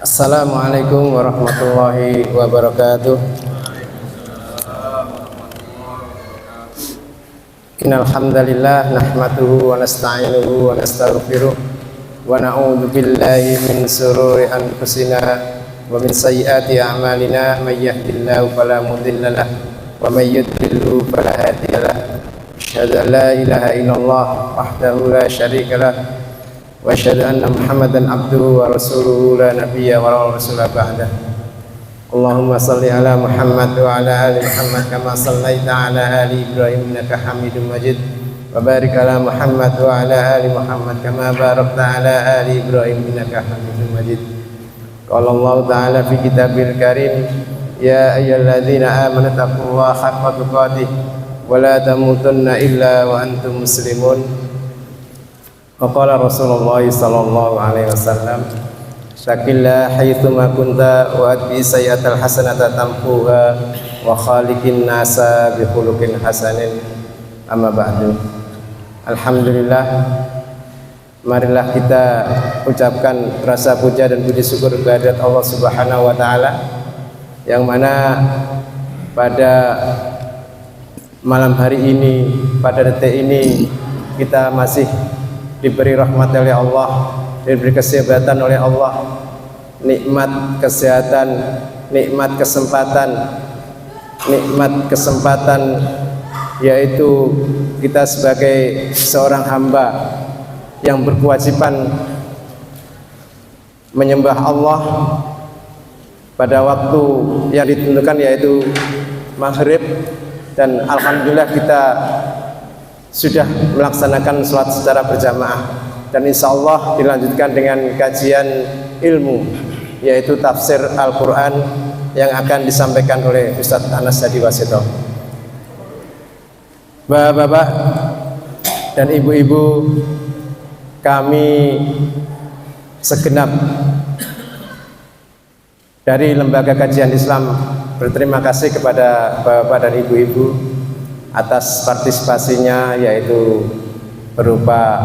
Assalamualaikum warahmatullahi wabarakatuh. Innal hamdalillah nahmaduhu wa nasta'inuhu wa nastaghfiruh wa na'udzu billahi min shururi anfusina wa min sayyiati a'malina may yahdihillahu fala mudilla lahu wa may yudlilhu fala hadiya lahu. Asyhadu an la ilaha illallah wahdahu la syarika lahu wa asyhadu anna Muhammadan abduhu wa rasuluhu la nabiyya wa la rasula ba'dah. Allahumma salli ala Muhammad wa ala ali Muhammad kama sallaita ala ali Ibrahim innaka Hamidum Majid wa barik ala Muhammad wa ala ali Muhammad kama barakta ala ali Ibrahim innaka Hamidum Majid. Qala Allah ta'ala fi kitabil karim ya ayyuhalladzina amanu taqullaha haqqa tuqatih wa la tamutunna illa wa antum muslimun. Wa qala Rasulullah sallallahu alaihi wasallam syakillah haitsuma kunta wa atbi sayyatal hasanata tampuha wa khaliqin nasa bi khuluqin hasanin. Amma ba'du. Alhamdulillah, marilah kita ucapkan rasa puja dan puji syukur kehadirat Allah Subhanahu wa taala yang mana pada malam hari ini, pada detik ini kita masih diberi rahmat oleh Allah, diberi kesehatan oleh Allah, nikmat kesehatan, nikmat kesempatan, yaitu kita sebagai seorang hamba yang berkewajiban menyembah Allah pada waktu yang ditentukan yaitu maghrib, dan alhamdulillah kita sudah melaksanakan sholat secara berjamaah, dan insya Allah dilanjutkan dengan kajian ilmu yaitu tafsir Al-Quran yang akan disampaikan oleh Ustadz Anas Hadi Wasito. Bapak-bapak dan ibu-ibu, kami segenap dari Lembaga Kajian Islam berterima kasih kepada bapak dan ibu-ibu atas partisipasinya, yaitu berupa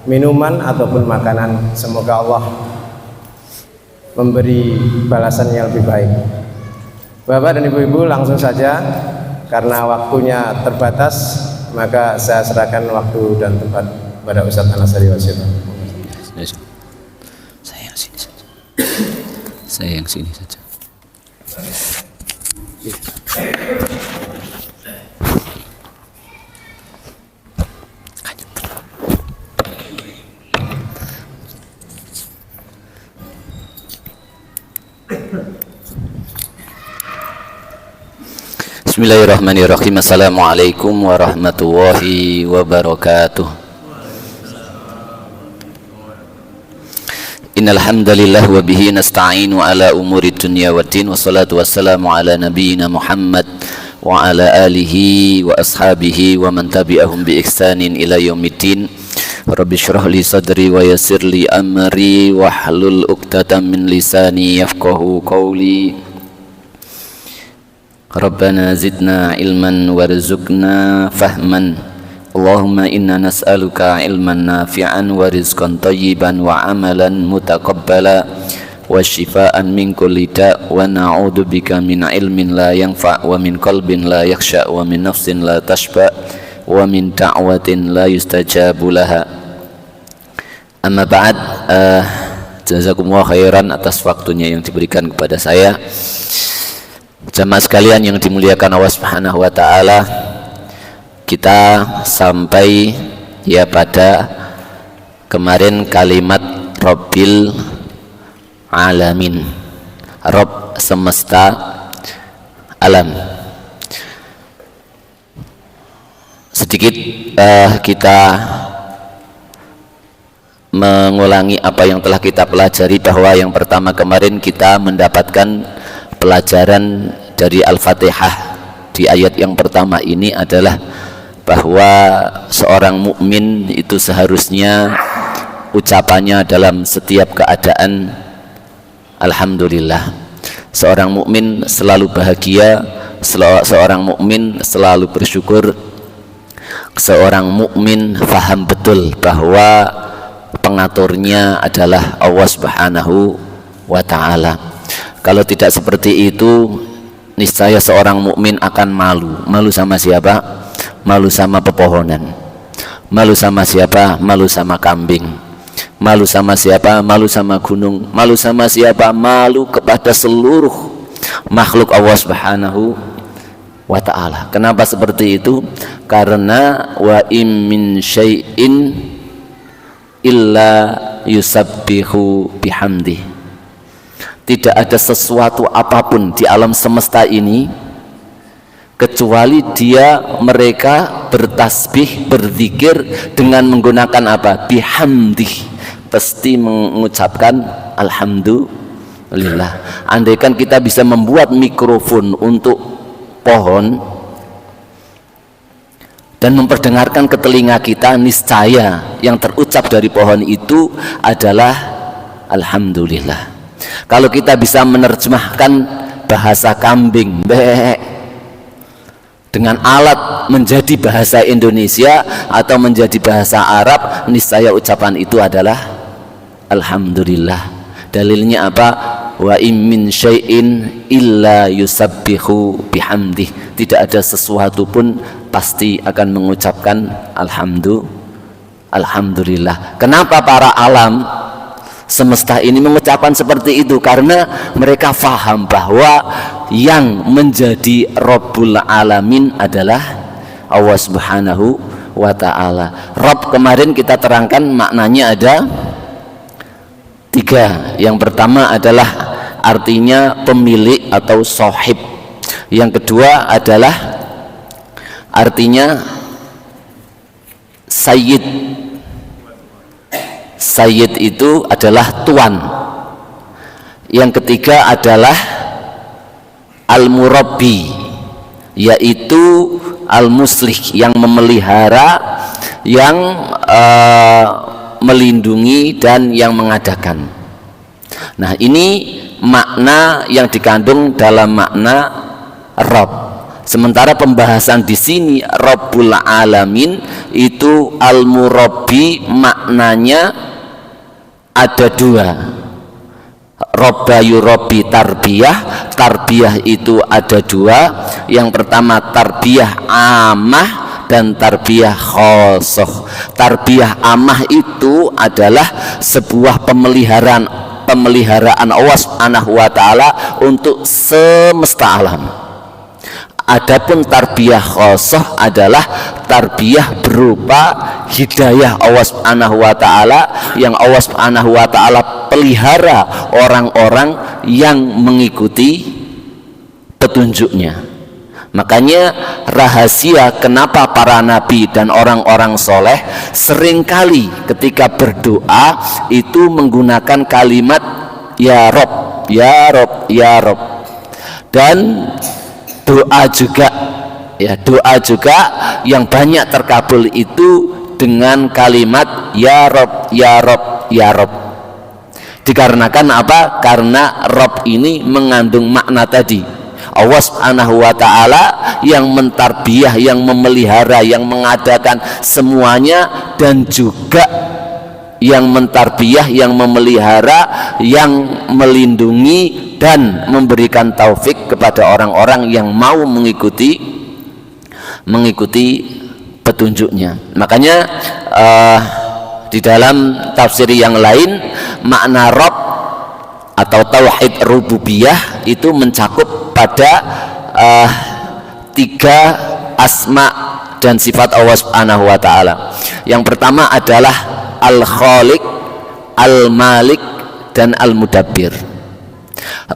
minuman ataupun makanan. Semoga Allah memberi balasan yang lebih baik. Bapak dan ibu-ibu, langsung saja karena waktunya terbatas, maka saya serahkan waktu dan tempat pada Ustadz Anas Hadi Wasito. Saya yang sini saja. Bismillahirrahmanirrahim. Assalamualaikum warahmatullahi wabarakatuh. Innal hamdalillah wa bihi nasta'inu ala umuri dunya waddin, wassalatu wassalamu ala nabiyyina Muhammad wa ala alihi wa ashabihi wa man tabi'ahum bi ihsanin ila yaumiddin. Rabbi shrah li sadri wa yassir li amri wa hlul 'uqdatam min lisani yafqahu qawli. Rabbana zidna ilman warzuqna fahman. Allahumma inna nas'aluka ilman nafi'an wa rizqan tayyiban wa amalan mutaqabbala wa shifaan min kulli da' wa na'udzu bika min ilmin la yanfa' wa min qalbin la yakhsha wa min nafsin la tashba wa min da'watin la yustajabu laha. Amma ba'd. Jazakumullah khairan atas waktunya yang diberikan kepada saya. Jamaah sekalian yang dimuliakan Allah Subhanahu wa taala, kita sampai ya pada kemarin kalimat Rabbil Alamin, Rabb semesta alam. Sedikit kita mengulangi apa yang telah kita pelajari, bahwa yang pertama kemarin kita mendapatkan pelajaran dari Al-Fatihah di ayat yang pertama ini adalah bahwa seorang mukmin itu seharusnya ucapannya dalam setiap keadaan alhamdulillah. Seorang mukmin selalu bahagia, seorang mukmin selalu bersyukur, seorang mukmin faham betul bahwa pengaturnya adalah Allah Subhanahu wa ta'ala. Kalau tidak seperti itu, niscaya seorang mukmin akan malu. Malu sama siapa? Malu sama pepohonan. Malu sama siapa? Malu sama kambing. Malu sama siapa? Malu sama gunung. Malu sama siapa? Malu kepada seluruh makhluk Allah Subhanahu wa ta'ala. Kenapa seperti itu? Karena wa im min syai'in illa yusabbihu bihamdih. Tidak ada sesuatu apapun di alam semesta ini kecuali mereka bertasbih, berzikir dengan menggunakan apa? Bihamdih. Pasti mengucapkan alhamdulillah. Andaikan kita bisa membuat mikrofon untuk pohon dan memperdengarkan ke telinga kita, niscaya yang terucap dari pohon itu adalah alhamdulillah. Kalau kita bisa menerjemahkan bahasa kambing dengan alat menjadi bahasa Indonesia atau menjadi bahasa Arab, niscaya ucapan itu adalah alhamdulillah. Dalilnya apa? Wa im min syai'in illa yusabbihu bihamdih. Tidak ada sesuatu pun pasti akan mengucapkan alhamdulillah. Kenapa para alam semesta ini mengucapkan seperti itu? Karena mereka faham bahwa yang menjadi Rabbul Alamin adalah Allah Subhanahu wa ta'ala. Rabb kemarin kita terangkan maknanya ada 3. Yang pertama adalah artinya pemilik atau sahib. Yang kedua adalah artinya sayyid. Sayyid itu adalah tuan. Yang ketiga adalah al-murabbi, yaitu al-muslih, yang memelihara, yang melindungi dan yang mengadakan. Nah, ini makna yang dikandung dalam makna Rabb. Sementara pembahasan di sini Rabbul Alamin itu al-murabbi, maknanya ada 2. Robba yurabbi tarbiyah. Tarbiyah itu ada 2. Yang pertama tarbiyah amah dan tarbiyah khosoh. Tarbiyah amah itu adalah sebuah pemeliharaan Allah Subhanahu wa ta'ala untuk semesta alam. Adapun tarbiyah khosoh adalah tarbiyah berupa hidayah Allah Subhanahu wa ta'ala, yang Allah Subhanahu wa ta'ala pelihara orang-orang yang mengikuti petunjuknya. Makanya rahasia kenapa para nabi dan orang-orang soleh seringkali ketika berdoa itu menggunakan kalimat ya Rob, ya Rob, ya Rob. Dan doa juga yang banyak terkabul itu dengan kalimat ya Rob, ya Rob, ya Rob. Dikarenakan apa? Karena Rob ini mengandung makna tadi. Allah Subhanahu wa ta'ala yang mentarbiyah, yang memelihara, yang mengadakan semuanya, dan juga yang mentarbiyah, yang memelihara, yang melindungi dan memberikan taufik kepada orang-orang yang mau mengikuti petunjuknya. Makanya di dalam tafsir yang lain, makna Rabb atau tauhid rububiyah itu mencakup pada 3 asma dan sifat Allah Subhanahu wa ta'ala. Yang pertama adalah al-khaliq, al-malik, dan al-mudabbir.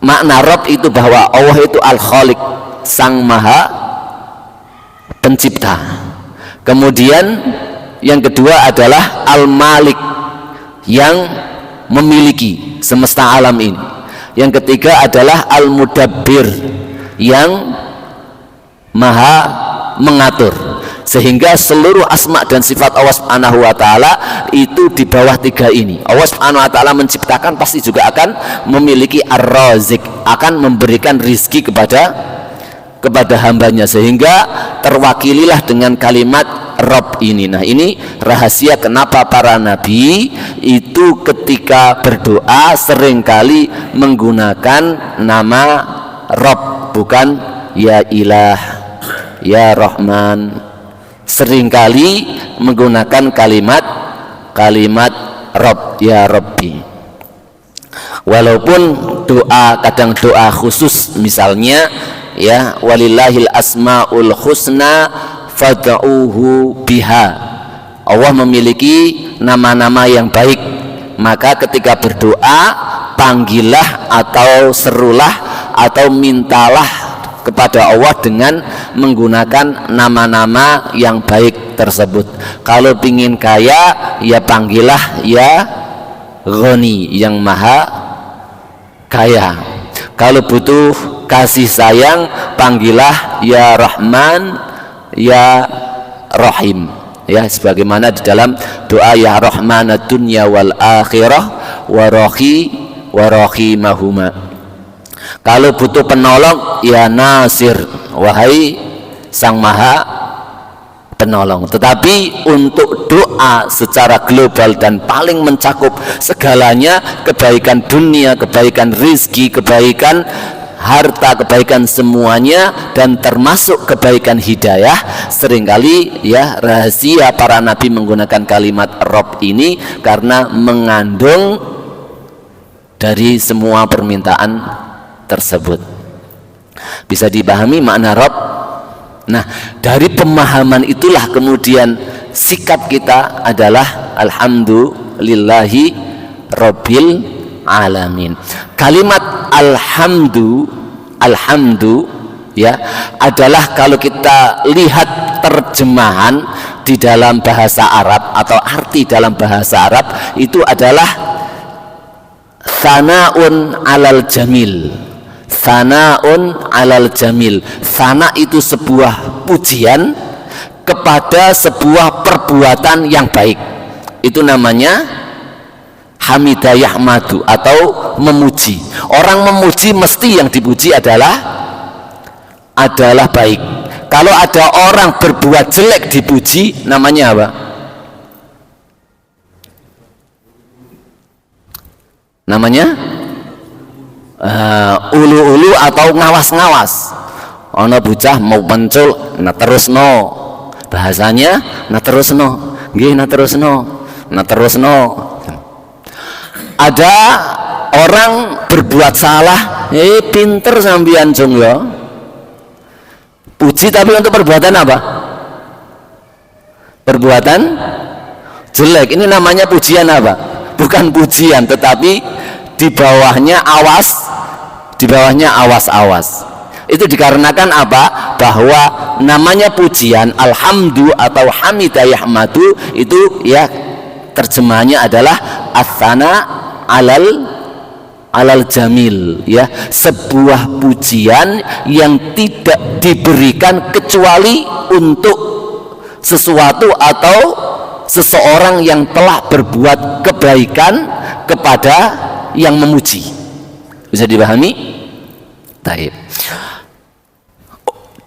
Makna Rabb itu bahwa Allah itu al-khaliq, sang maha pencipta. Kemudian yang kedua adalah al-malik, yang memiliki semesta alam ini. Yang ketiga adalah al-mudabbir, yang maha mengatur. Sehingga seluruh asma dan sifat Allah Subhanahu wa ta'ala itu di bawah 3 ini. Allah Subhanahu wa ta'ala menciptakan, pasti juga akan memiliki ar-razik, akan memberikan rizki kepada hambanya. Sehingga terwakililah dengan kalimat Rabb ini. Nah, ini rahasia kenapa para nabi itu ketika berdoa seringkali menggunakan nama Rabb, bukan ya Ilah, ya Rahman. Seringkali menggunakan kalimat Rabb, ya Rabbi. Walaupun doa, kadang doa khusus, misalnya ya walillahil asmaul husna fad'uhu biha. Allah memiliki nama-nama yang baik, maka ketika berdoa panggillah atau serulah atau mintalah kepada Allah dengan menggunakan nama-nama yang baik tersebut. Kalau ingin kaya ya panggillah ya Ghani, yang maha kaya. Kalau butuh kasih sayang panggillah ya Rahman, ya Rahim, ya sebagaimana di dalam doa ya Rahmanad dunya wal akhirah wa rahimahuma. Kalau butuh penolong ya Nasir, wahai sang maha penolong. Tetapi untuk doa secara global dan paling mencakup segalanya, kebaikan dunia, kebaikan rizki, kebaikan harta, kebaikan semuanya, dan termasuk kebaikan hidayah, seringkali ya rahasia para nabi menggunakan kalimat Rabb ini karena mengandung dari semua permintaan tersebut. Bisa dipahami makna Rabb? Nah, dari pemahaman itulah kemudian sikap kita adalah alhamdulillahi rabbil alamin. Kalimat alhamdu ya adalah kalau kita lihat terjemahan di dalam bahasa Arab atau arti dalam bahasa Arab itu adalah sanaun alal jamil. Sanaun alal jamil. Sana itu sebuah pujian kepada sebuah perbuatan yang baik. Itu namanya hamidah yahmadu atau memuji. Orang memuji mesti yang dipuji adalah baik. Kalau ada orang berbuat jelek dipuji, namanya apa? Namanya ulu-ulu atau ngawas-ngawas. Ono bocah mau muncul, nah terusno. Bahasanya nah terusno. Nggih nah terusno. Nah terusno. Ada orang berbuat salah, pinter sampeyan jong ya. Puji tapi untuk perbuatan apa? Perbuatan jelek. Ini namanya pujian apa? Bukan pujian, tetapi di bawahnya awas-awas. Itu dikarenakan apa? Bahwa namanya pujian alhamdu atau hamidah yahmadu itu ya terjemahannya adalah as-sana alal jamil, ya sebuah pujian yang tidak diberikan kecuali untuk sesuatu atau seseorang yang telah berbuat kebaikan kepada yang memuji. Bisa dipahami? Baik.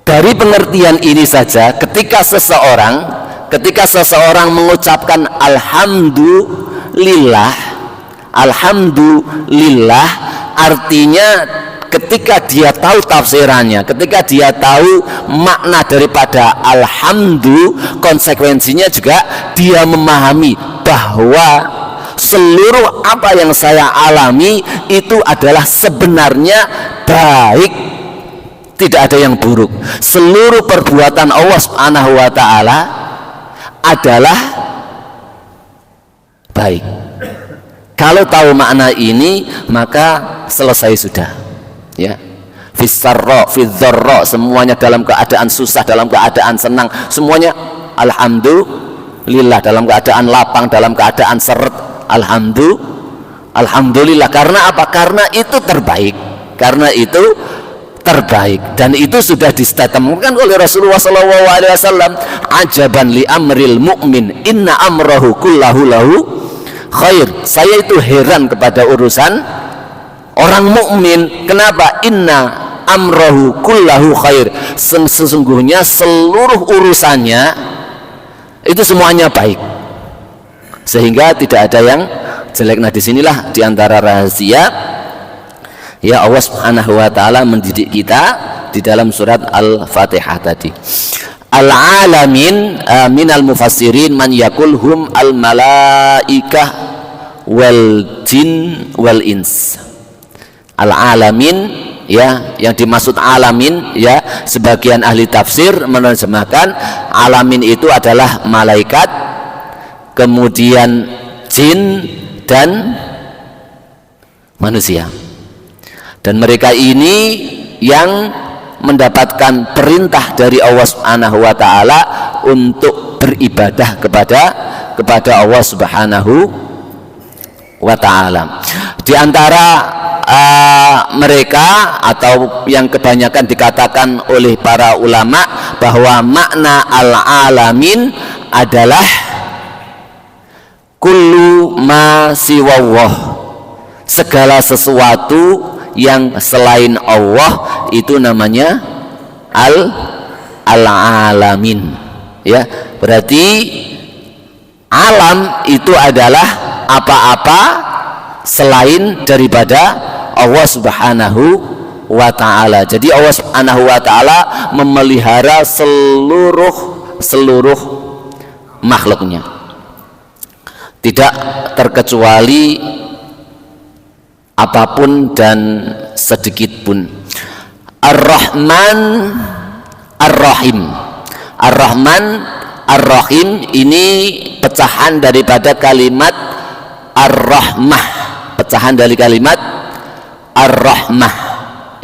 Dari pengertian ini saja, ketika seseorang mengucapkan alhamdulillah, artinya ketika dia tahu tafsirannya, ketika dia tahu makna daripada alhamdu, konsekuensinya juga dia memahami bahwa seluruh apa yang saya alami itu adalah sebenarnya baik, tidak ada yang buruk. Seluruh perbuatan Allah Subhanahu wa taala adalah baik. Kalau tahu makna ini maka selesai sudah, ya. Fis-sarra, fidz-dharra, semuanya dalam keadaan susah, dalam keadaan senang, semuanya alhamdulillah, dalam keadaan lapang, dalam keadaan seret, alhamdulillah. Karena apa? Karena itu terbaik. Dan itu sudah distatementkan oleh Rasulullah SAW. Ajaban li amril mu'min, inna amrahu kullahu lahu khair. Saya itu heran kepada urusan orang mukmin. Kenapa? Inna amrahu kullahu khair. Sesungguhnya seluruh urusannya Itu semuanya baik, sehingga tidak ada yang jelek. Nah, disinilah diantara rahasia ya Allah Subhanahu wa ta'ala mendidik kita di dalam surat Al-Fatihah tadi. Al-alamin minal mufassirin man yakul hum al-malaikah wal jin wal ins. Al-alamin ya, yang dimaksud alamin ya, sebagian ahli tafsir menerjemahkan alamin itu adalah malaikat, kemudian jin dan manusia. Dan mereka ini yang mendapatkan perintah dari Allah Subhanahu wa ta'ala untuk beribadah kepada Allah Subhanahu wa ta'ala. Di antara mereka atau yang kebanyakan dikatakan oleh para ulama bahwa makna al-alamin adalah kullu ma siwallah, segala sesuatu yang selain Allah itu namanya al-alamin ya. Berarti alam itu adalah apa-apa selain daripada Allah Subhanahu wa ta'ala. Jadi Allah Subhanahu wa ta'ala memelihara seluruh makhluknya, tidak terkecuali apapun dan sedikit pun. Ar-Rahman Ar-Rahim. Ar-Rahman Ar-Rahim ini pecahan daripada kalimat Ar-Rahmah, pecahan dari kalimat Ar-Rahmah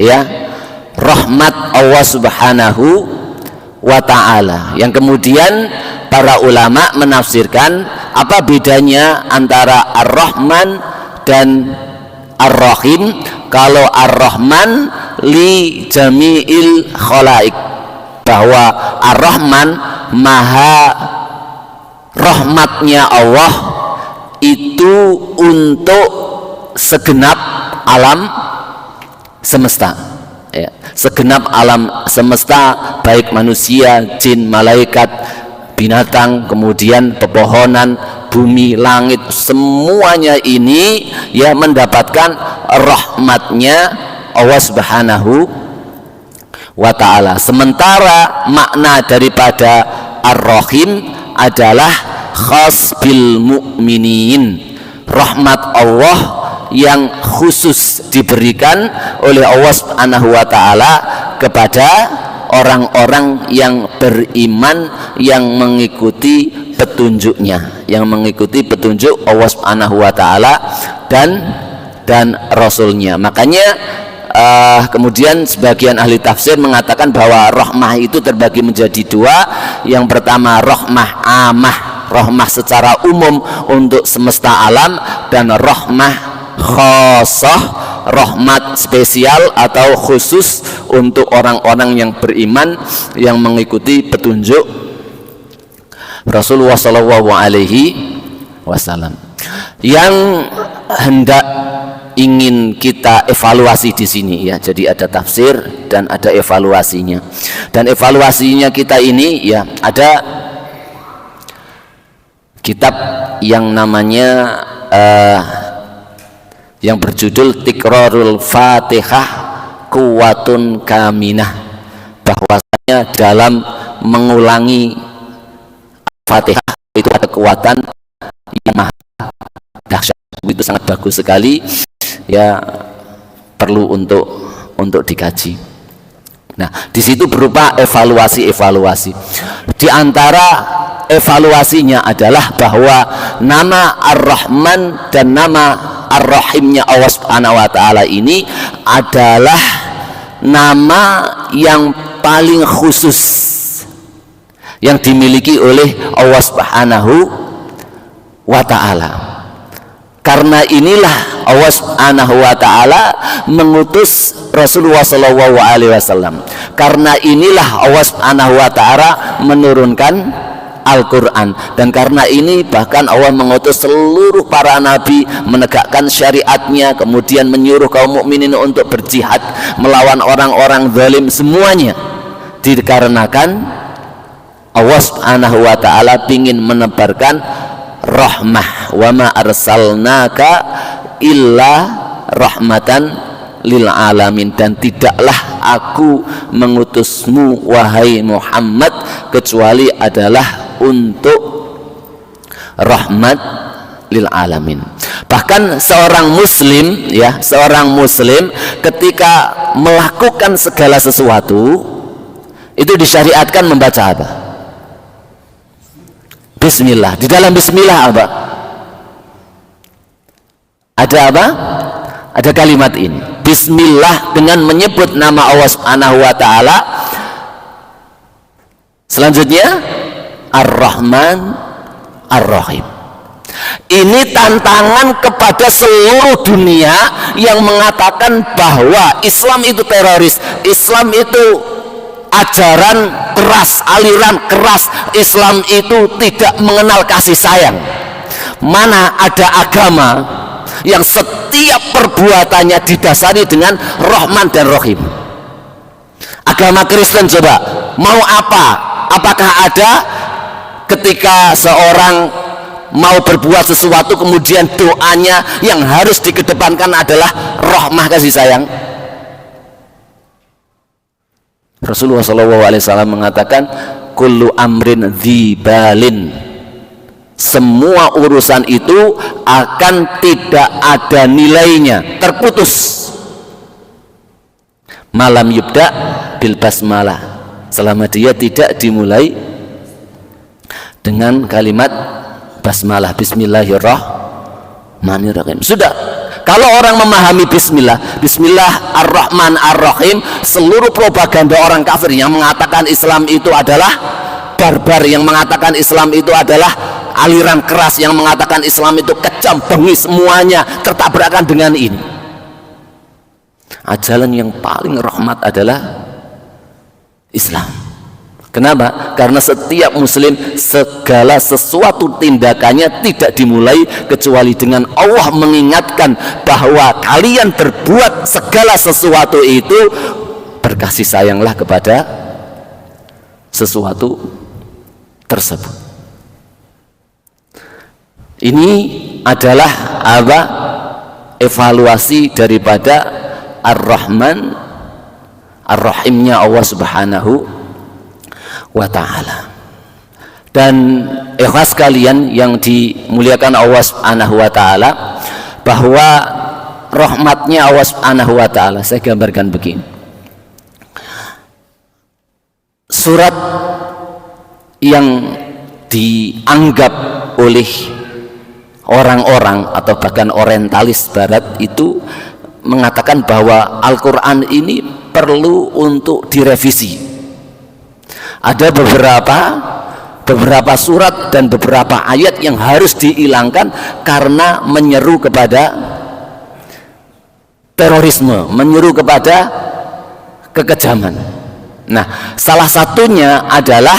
ya, rahmat Allah Subhanahu wa ta'ala, yang kemudian para ulama menafsirkan apa bedanya antara Ar-Rahman dan Ar-Rahim. Kalau Ar-Rahman li jami'il khalaik, bahwa Ar-Rahman maha rahmatnya Allah itu untuk segenap alam semesta ya. Segenap alam semesta, baik manusia, jin, malaikat, binatang, kemudian pepohonan, bumi, langit, semuanya ini ya mendapatkan rahmatnya Allah Subhanahu wa ta'ala. Sementara makna daripada Ar-Rahim adalah khas bil mu'minin, rahmat Allah yang khusus diberikan oleh Allah Subhanahu wa ta'ala kepada orang-orang yang beriman, yang mengikuti petunjuknya, yang mengikuti petunjuk Allah Subhanahu wa ta'ala dan Rasulnya. Makanya kemudian sebagian ahli tafsir mengatakan bahwa rahmah itu terbagi menjadi dua. Yang pertama rahmah amah, rahmah secara umum untuk semesta alam, dan rahmah khosah, rahmat spesial atau khusus untuk orang-orang yang beriman, yang mengikuti petunjuk Rasulullah Shallallahu Alaihi Wasallam. Yang hendak ingin kita evaluasi di sini ya, jadi ada tafsir dan ada evaluasinya. Dan evaluasinya kita ini ya, ada kitab yang namanya yang berjudul Tikrarul Fatihah Quwwatun Kaminah, bahwasanya dalam mengulangi Fatihah itu ada kekuatan yang maha dahsyat. Itu sangat bagus sekali ya, perlu untuk dikaji. Nah, di situ berupa evaluasi. Di antara evaluasinya adalah bahwa nama Ar-Rahman dan nama Ar-Rahimnya Allah Subhanahu wa ta'ala ini adalah nama yang paling khusus yang dimiliki oleh Allah Subhanahu wa ta'ala. Karena inilah Allah Subhanahu wa ta'ala mengutus Rasulullah Shallallahu Alaihi Wasallam. Karena inilah Allah Subhanahu wa ta'ala menurunkan Al-Quran. Dan karena ini bahkan Allah mengutus seluruh para nabi menegakkan syariatnya, kemudian menyuruh kaum mukminin untuk berjihad melawan orang-orang zalim. Semuanya dikarenakan Allah Subhanahu wa taala ingin menebarkan rahmah, wa ma arsalnaka illa rahmatan lil alamin, dan tidaklah aku mengutusmu wahai Muhammad kecuali adalah untuk rahmat lil alamin. Bahkan seorang muslim, ya, seorang muslim ketika melakukan segala sesuatu itu disyariatkan membaca apa? Bismillah. Di dalam bismillah apa? Ada apa? Ada kalimat ini. Bismillah dengan menyebut nama Allah Subhanahu wa taala. Selanjutnya Ar-Rahman Ar-Rahim. Ini tantangan kepada seluruh dunia yang mengatakan bahwa Islam itu teroris, Islam itu ajaran keras, aliran keras, Islam itu tidak mengenal kasih sayang. Mana ada agama yang setiap perbuatannya didasari dengan Rahman dan Rahim? Agama Kristen coba, mau apa? Apakah ada ketika seorang mau berbuat sesuatu kemudian doanya yang harus dikedepankan adalah rahmah, kasih sayang? Rasulullah SAW mengatakan kullu amrin dzibalin, semua urusan itu akan tidak ada nilainya, terputus, malam yubda bil basmalah, selama dia tidak dimulai dengan kalimat basmalah, bismillahirrahmanirrahim. Sudah, kalau orang memahami bismillah, bismillah ar-Rahman ar-Rahim, seluruh propaganda orang kafir yang mengatakan Islam itu adalah barbar, yang mengatakan Islam itu adalah aliran keras, yang mengatakan Islam itu kejam, bengis, semuanya tertabrakan dengan ini. Ajaran yang paling rahmat adalah Islam. Kenapa? Karena setiap muslim segala sesuatu tindakannya tidak dimulai kecuali dengan Allah mengingatkan bahwa kalian berbuat segala sesuatu itu berkasih sayanglah kepada sesuatu tersebut. Ini adalah apa? Evaluasi daripada Ar-Rahman Ar-Rahimnya Allah Subhanahu wa ta'ala. Dan ikhlas kalian yang dimuliakan Allah Subhanahu wa ta'ala, bahwa rahmatnya Allah Subhanahu wa ta'ala, saya gambarkan begini. Surat yang dianggap oleh orang-orang atau bahkan orientalis barat itu mengatakan bahwa Al-Quran ini perlu untuk direvisi. Ada beberapa surat dan beberapa ayat yang harus dihilangkan karena menyeru kepada terorisme, menyeru kepada kekejaman. Nah, salah satunya adalah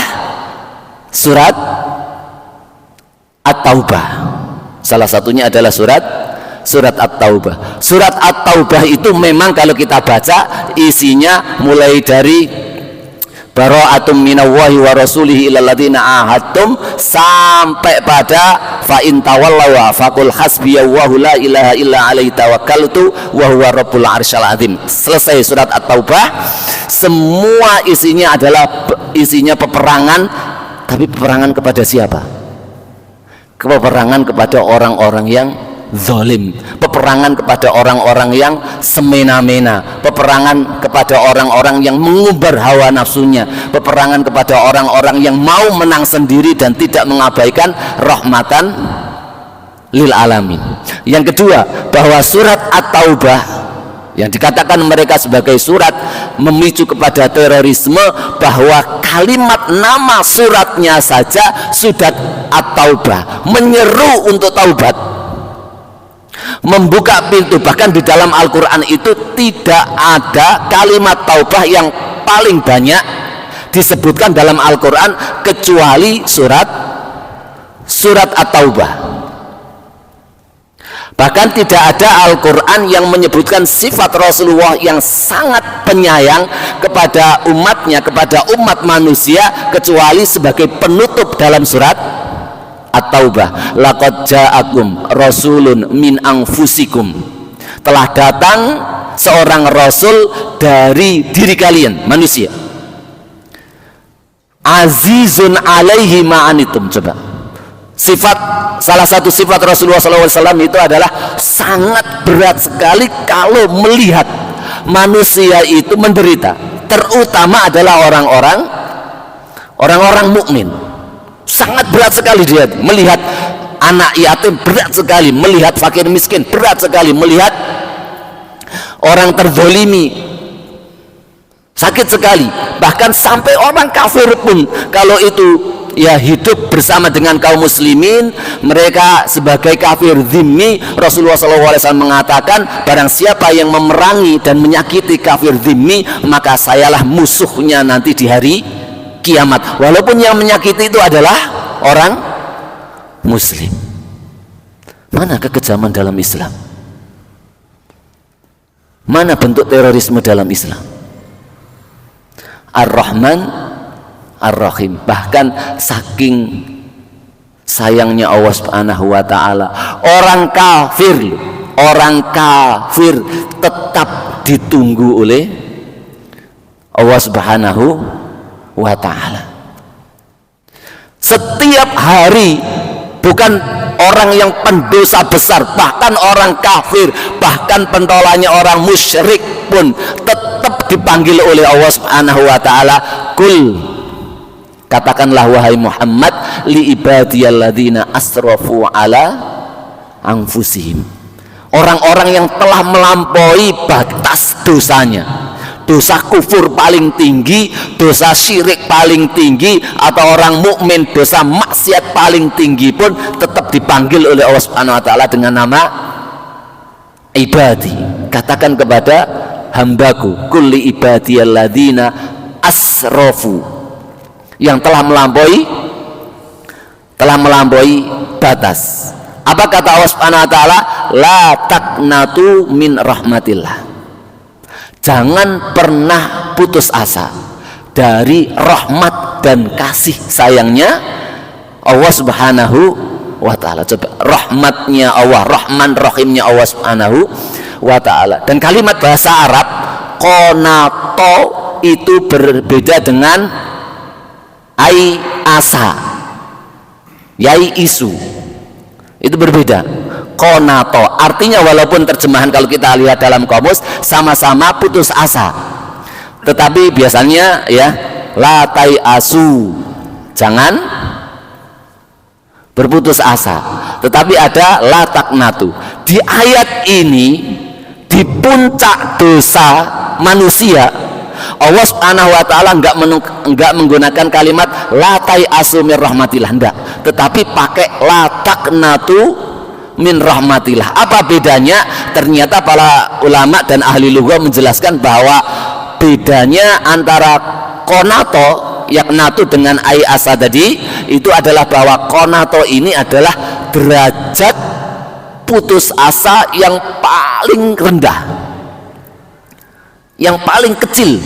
surat At-Taubah. Salah satunya adalah surat At-Taubah. Surat At-Taubah itu memang kalau kita baca isinya mulai dari bara'atum minallahi wa rasulihi ilal ladzina ahadtum sampai pada fa in tawallaw faqul hasbiyallahu la ilaha illa alaihi tawakkaltu wa huwa rabbul arsyil azim. Selesai surat At-Taubah, semua isinya adalah peperangan, tapi peperangan kepada siapa? Peperangan kepada orang-orang yang zalim, peperangan kepada orang-orang yang semena-mena, peperangan kepada orang-orang yang mengumbar hawa nafsunya, peperangan kepada orang-orang yang mau menang sendiri dan tidak mengabaikan rahmatan lil alamin. Yang kedua, bahwa surat At-Taubah yang dikatakan mereka sebagai surat memicu kepada terorisme, bahwa kalimat nama suratnya saja surat At-Taubah, menyeru untuk taubat, membuka pintu. Bahkan di dalam Al-Quran itu tidak ada kalimat taubah yang paling banyak disebutkan dalam Al-Quran kecuali surat At-Taubah. Bahkan tidak ada Al-Quran yang menyebutkan sifat Rasulullah yang sangat penyayang kepada umatnya, kepada umat manusia, kecuali sebagai penutup dalam surat At-Taubah. Laqad ja'akum rasulun min anfusikum. Telah datang seorang rasul dari diri kalian, manusia. Azizun alaihi ma'anitum. Coba. Salah satu sifat Rasulullah SAW itu adalah sangat berat sekali kalau melihat manusia itu menderita, terutama adalah orang-orang mukmin. Sangat berat sekali dia melihat anak yatim, berat sekali melihat fakir miskin, berat sekali melihat orang terzolimi, sakit sekali. Bahkan sampai orang kafir pun kalau itu ya hidup bersama dengan kaum muslimin, mereka sebagai kafir zimmi, Rasulullah SAW mengatakan, barang siapa yang memerangi dan menyakiti kafir zimmi, maka sayalah musuhnya nanti di hari kiamat, walaupun yang menyakiti itu adalah orang muslim. Mana kekejaman dalam Islam? Mana bentuk terorisme dalam Islam? Ar-Rahman Ar-Rahim. Bahkan saking sayangnya Allah Subhanahu wa taala, orang kafir tetap ditunggu oleh Allah Subhanahu wa taala. Setiap hari, bukan orang yang pendosa besar, bahkan orang kafir, bahkan pentolanya orang musyrik pun tetap dipanggil oleh Allah Subhanahu wa taala, kul, katakanlah wahai Muhammad, li ibadiyalladzina asrafu ala anfusihim. Orang-orang yang telah melampaui batas dosanya, dosa kufur paling tinggi, dosa syirik paling tinggi, atau orang mukmin dosa maksiat paling tinggi pun tetap dipanggil oleh Allah Subhanahu wa taala dengan nama ibadi. Katakan kepada hambaku, kulli ibadiyalladzina asrafu, yang telah melampaui batas. Apa kata Allah Subhanahu wa taala? La taqnatu min rahmatillah. Jangan pernah putus asa dari rahmat dan kasih sayangnya Allah Subhanahu wa taala. Coba, rahmatnya Allah, Rahman Rahimnya Allah Subhanahu wa taala. Dan kalimat bahasa Arab qanato itu berbeda dengan ai asa, yai isu, itu berbeda. Konato artinya, walaupun terjemahan kalau kita lihat dalam kamus sama-sama putus asa, tetapi biasanya ya latai asu, jangan berputus asa. Tetapi ada lataknatu. Di ayat ini, di puncak dosa manusia, Allah Subhanahu wa taala enggak menggunakan kalimat latai asu min rahmatillah, enggak, tetapi pakai lataknatu min rahmatillah. Apa bedanya? Ternyata para ulama dan ahli lugah menjelaskan bahwa bedanya antara konato yaknatu dengan ai asa tadi itu adalah bahwa konato ini adalah derajat putus asa yang paling rendah, yang paling kecil.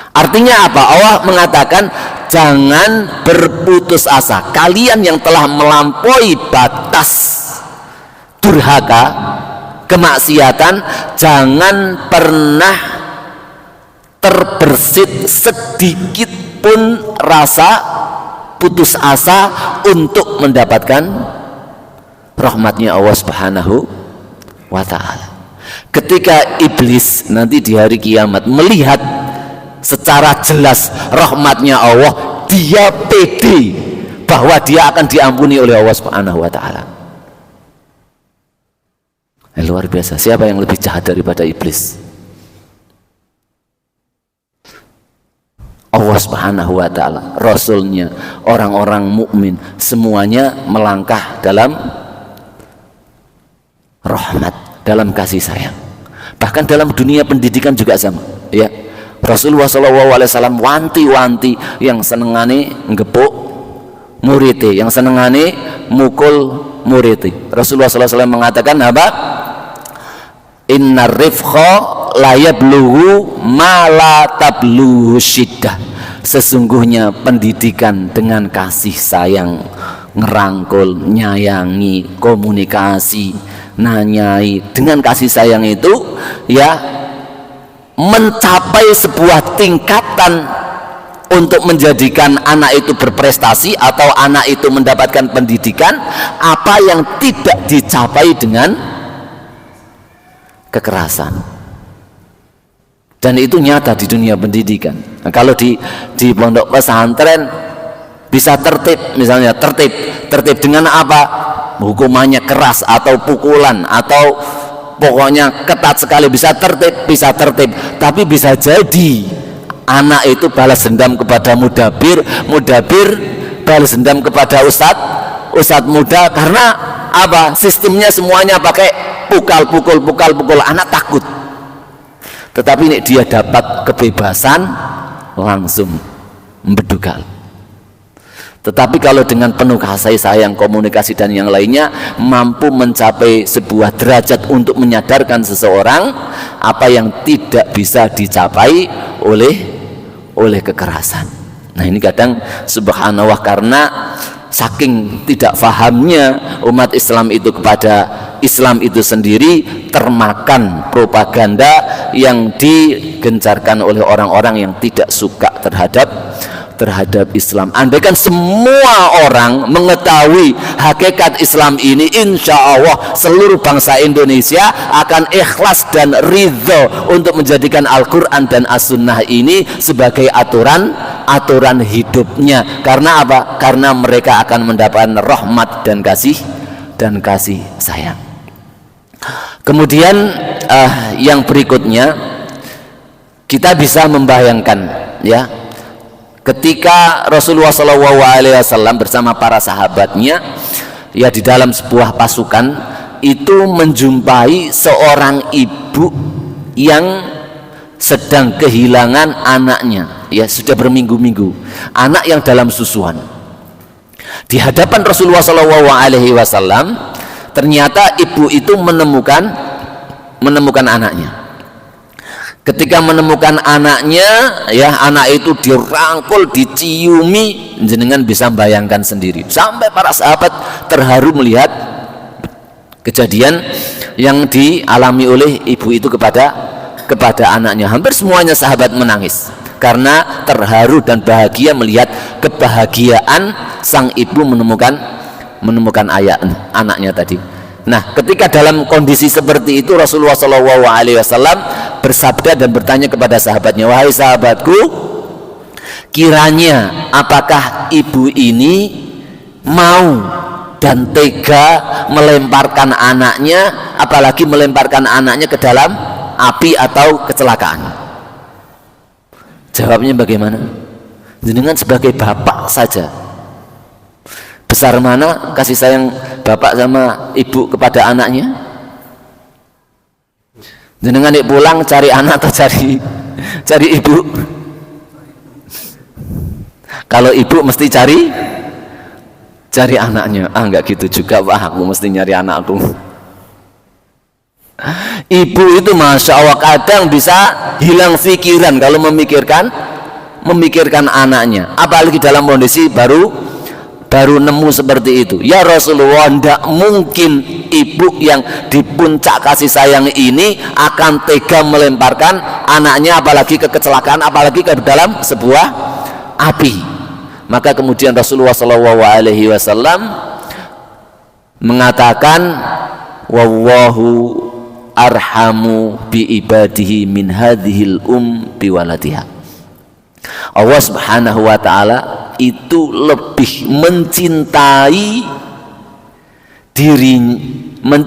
Artinya apa? Allah mengatakan jangan berputus asa, kalian yang telah melampaui batas durhaka, kemaksiatan, jangan pernah terbersit sedikit pun rasa putus asa untuk mendapatkan rahmatnya Allah Subhanahu wa ta'ala. Ketika iblis nanti di hari kiamat melihat secara jelas rahmatnya Allah, dia pede bahwa dia akan diampuni oleh Allah Subhanahu wa ta'ala. Luar biasa. Siapa yang lebih jahat daripada iblis? Allah Subhanahu wa ta'ala, Rasulnya, orang-orang mukmin, semuanya melangkah dalam rahmat, dalam kasih sayang. Bahkan dalam dunia pendidikan juga sama, ya. Rasulullah SAW wanti-wanti yang senengane ngepuk muridnya, yang senengane mukul murid. Rasulullah SAW mengatakan apa? Innar rifqa la yablughu ma la tablughu syiddah. Sesungguhnya pendidikan dengan kasih sayang, ngerangkul, nyayangi, komunikasi, nanyai dengan kasih sayang itu ya mencapai sebuah tingkatan untuk menjadikan anak itu berprestasi atau anak itu mendapatkan pendidikan apa yang tidak dicapai dengan kekerasan. Dan itu nyata di dunia pendidikan. Nah, kalau di pondok pesantren bisa tertib, misalnya tertib dengan apa? Hukumannya keras atau pukulan atau pokoknya ketat sekali, bisa tertib, tapi bisa jadi anak itu balas dendam kepada mudabir balas dendam kepada ustadz muda, karena apa? Sistemnya semuanya pakai pukul, anak takut. Tetapi ini dia dapat kebebasan langsung membedugal. Tetapi kalau dengan penuh kasih sayang, komunikasi dan yang lainnya mampu mencapai sebuah derajat untuk menyadarkan seseorang apa yang tidak bisa dicapai oleh kekerasan. Nah ini kadang subhanallah, karena saking tidak fahamnya umat Islam itu kepada Islam itu sendiri, termakan propaganda yang digencarkan oleh orang-orang yang tidak suka terhadap Islam. Andaikan semua orang mengetahui hakikat Islam ini, insya Allah seluruh bangsa Indonesia akan ikhlas dan ridho untuk menjadikan Al-Quran dan As-Sunnah ini sebagai aturan hidupnya. Karena apa? Karena mereka akan mendapatkan rahmat dan kasih sayang. Kemudian yang berikutnya kita bisa membayangkan ya, ketika Rasulullah SAW bersama para sahabatnya ya di dalam sebuah pasukan itu menjumpai seorang ibu yang sedang kehilangan anaknya, ya sudah berminggu-minggu, anak yang dalam susuan. Di hadapan Rasulullah SAW ternyata ibu itu menemukan anaknya. Ketika menemukan anaknya, ya anak itu dirangkul, diciumi, jenengan bisa bayangkan sendiri. Sampai para sahabat terharu melihat kejadian yang dialami oleh ibu itu kepada anaknya. Hampir semuanya sahabat menangis karena terharu dan bahagia melihat kebahagiaan sang ibu menemukan anaknya tadi. Nah, ketika dalam kondisi seperti itu Rasulullah SAW bersabda dan bertanya kepada sahabatnya, wahai sahabatku, kiranya apakah ibu ini mau dan tega melemparkan anaknya, apalagi melemparkan anaknya ke dalam api atau kecelakaan? Jawabnya bagaimana? Jenengan sebagai bapak saja, besar mana kasih sayang bapak sama ibu kepada anaknya? Jenengan pulang cari anak atau cari ibu? Kalau ibu mesti cari anaknya. Enggak gitu juga Pak, aku mesti nyari anakku. Ibu itu masya Allah kadang bisa hilang pikiran kalau memikirkan anaknya, apalagi dalam kondisi baru nemu seperti itu. Ya Rasulullah, tidak mungkin ibu yang di puncak kasih sayang ini akan tega melemparkan anaknya, apalagi ke kecelakaan, apalagi ke dalam sebuah api. Maka kemudian Rasulullah SAW mengatakan, wallahu arhamu bi ibadihi min hadhil biwaladiha. Allah Subhanahu wa ta'ala itu lebih mencintai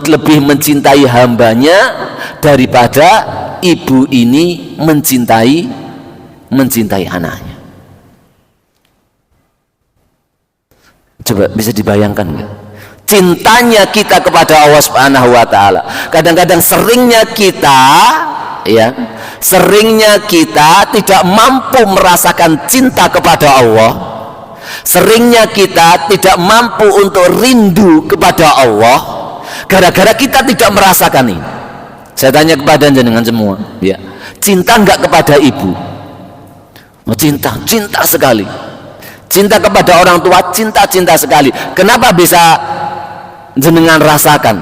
lebih mencintai hambanya daripada ibu ini mencintai anaknya. Coba bisa dibayangkan nggak? Cintanya kita kepada Allah Subhanahu wa ta'ala. Kadang-kadang seringnya kita tidak mampu merasakan cinta kepada Allah Seringnya kita tidak mampu untuk rindu kepada Allah gara-gara kita tidak merasakan ini. Saya tanya kepada jenengan semua, ya, cinta enggak kepada ibu? Oh, cinta sekali. Cinta kepada orang tua, cinta sekali. Kenapa bisa jenengan rasakan?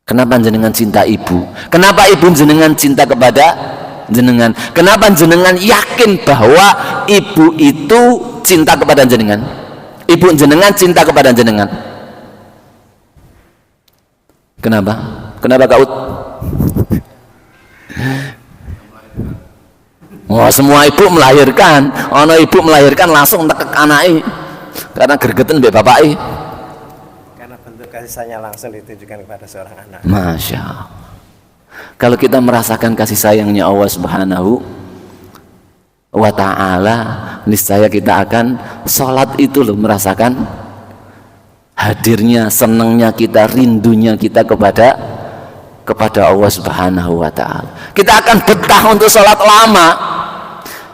Kenapa jenengan cinta ibu? Kenapa ibu jenengan cinta kepada jenengan? Kenapa jenengan yakin bahwa ibu itu cinta kepada jenengan? Ibu jenengan cinta kepada jenengan? Kenapa? Kenapa Kak Ut? Oh, semua ibu melahirkan. Ono ibu melahirkan langsung tekek anake karena gergeten mbek bapake. Kasih sayang langsung ditujukan kepada seorang anak. Masya Allah. Kalau kita merasakan kasih sayangnya Allah Subhanahu wa ta'ala, niscaya kita akan sholat itu loh, merasakan hadirnya, senangnya kita, rindunya kita kepada Allah Subhanahu wa ta'ala. Kita akan betah untuk sholat lama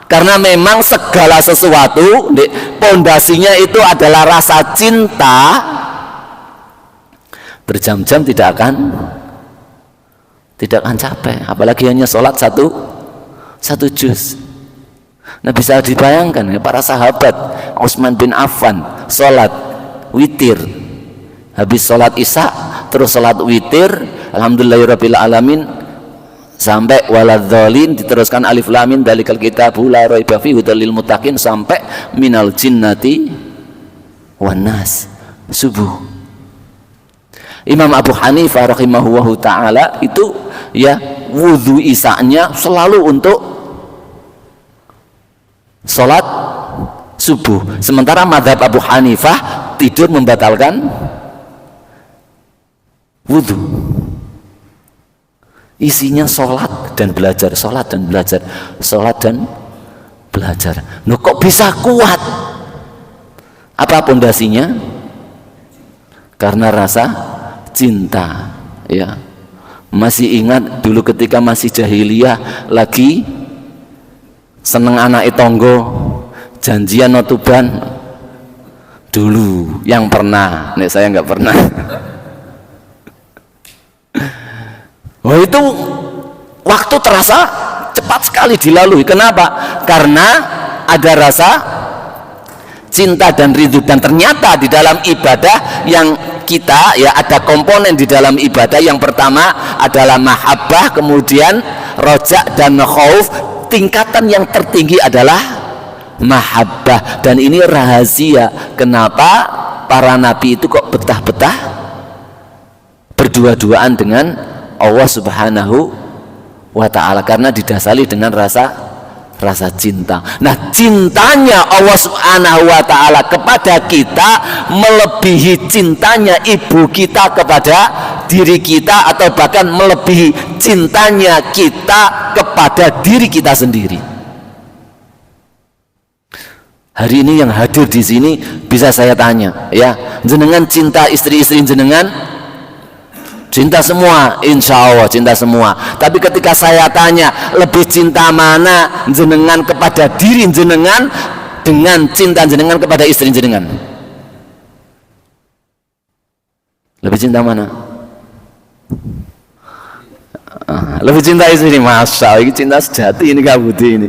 karena memang segala sesuatu pondasinya itu adalah rasa cinta. Berjam-jam tidak akan capek, apalagi hanya sholat satu juz. Nah, bisa dibayangkan ya, para sahabat Utsman bin Affan sholat witir, habis sholat isya terus sholat witir, alhamdulillahirabbil alamin, sampai waladzalin, diteruskan alif lam mim dalikal kitabu la raiba fihi hudal lil muttaqin, sampai minal jinnati wan nas subuh. Imam Abu Hanifah rahimahullahu ta'ala itu ya wudhu isanya selalu untuk sholat subuh, sementara mazhab Abu Hanifah tidur membatalkan wudhu. Isinya sholat dan belajar, sholat dan belajar, sholat dan belajar. Loh, kok bisa kuat? Apa pondasinya? Karena rasa cinta, ya. Masih ingat dulu ketika masih jahiliyah lagi seneng anak tonggo, janjian notuban dulu yang pernah, nek saya nggak pernah. Wah, itu waktu terasa cepat sekali dilalui. Kenapa? Karena ada rasa cinta dan ridho, dan ternyata di dalam ibadah yang kita ya ada komponen di dalam ibadah. Yang pertama adalah mahabbah, kemudian rojak dan khauf. Tingkatan yang tertinggi adalah mahabbah, dan ini rahasia kenapa para nabi itu kok betah-betah berdua-duaan dengan Allah Subhanahu wa ta'ala, karena didasari dengan rasa cinta. Nah, cintanya Allah Subhanahu wa ta'ala kepada kita melebihi cintanya ibu kita kepada diri kita, atau bahkan melebihi cintanya kita kepada diri kita sendiri. Hari ini yang hadir di sini bisa saya tanya, ya, jenengan cinta istri-istri jenengan? Cinta semua, insya Allah cinta semua. Tapi ketika saya tanya, lebih cinta mana jenengan kepada diri jenengan dengan cinta jenengan kepada istri jenengan? Lebih cinta mana? Lebih cinta istri. Masya Allah, ini cinta sejati ini Kak Budi ini.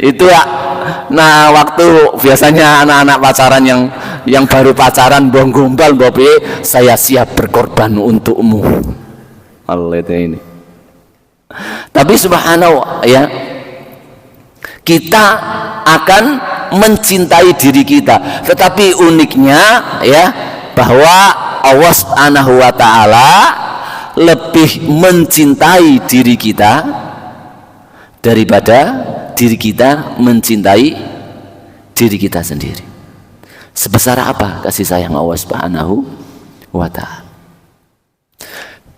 Itu ya. Nah, waktu biasanya anak-anak pacaran yang baru pacaran bong gombal, Bobi, saya siap berkorban untukmu. Allah itu ini. Tapi subhanallah ya, kita akan mencintai diri kita. Tetapi uniknya ya, bahwa Allah Subhanahu wa ta'ala lebih mencintai diri kita daripada diri kita mencintai diri kita sendiri. Sebesar apa kasih sayang Allah Subhanahu wa ta'ala?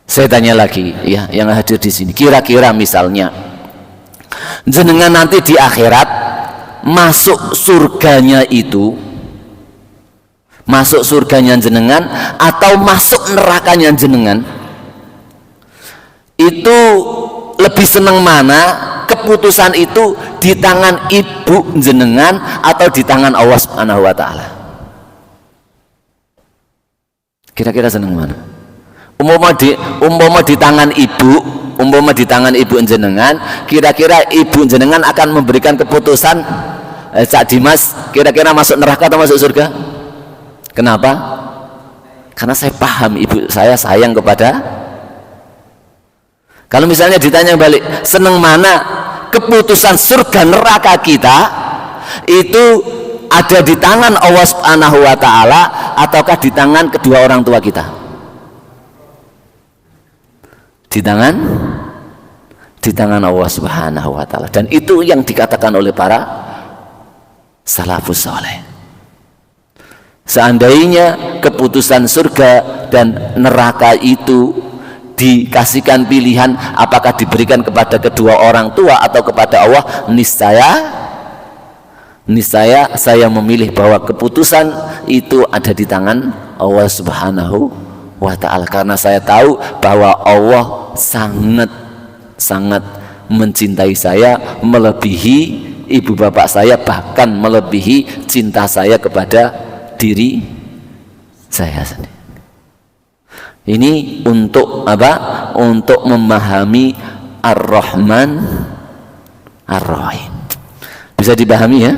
Saya tanya lagi ya, yang hadir di sini, kira-kira misalnya jenengan nanti di akhirat masuk surganya itu, masuk surganya jenengan atau masuk nerakanya jenengan, itu lebih senang mana keputusan itu di tangan ibu jenengan atau di tangan Allah Subhanahu wa taala? Kira-kira seneng mana? Umpama di tangan ibu jenengan, kira-kira ibu jenengan akan memberikan keputusan Cak Dimas kira-kira masuk neraka atau masuk surga? Kenapa? Karena saya paham ibu saya sayang kepada. Kalau misalnya ditanya balik, seneng mana? Keputusan surga neraka kita itu ada di tangan Allah Subhanahu wa taala ataukah di tangan kedua orang tua kita? Di tangan Allah Subhanahu wa taala. Dan itu yang dikatakan oleh para salafus saleh. Seandainya keputusan surga dan neraka itu dikasihkan pilihan apakah diberikan kepada kedua orang tua atau kepada Allah, niscaya saya memilih bahwa keputusan itu ada di tangan Allah Subhanahu wa taala, karena saya tahu bahwa Allah sangat mencintai saya melebihi ibu bapak saya, bahkan melebihi cinta saya kepada diri saya sendiri. Ini untuk apa? Untuk memahami Ar-Rahman Ar-Rahim. Bisa dipahami ya?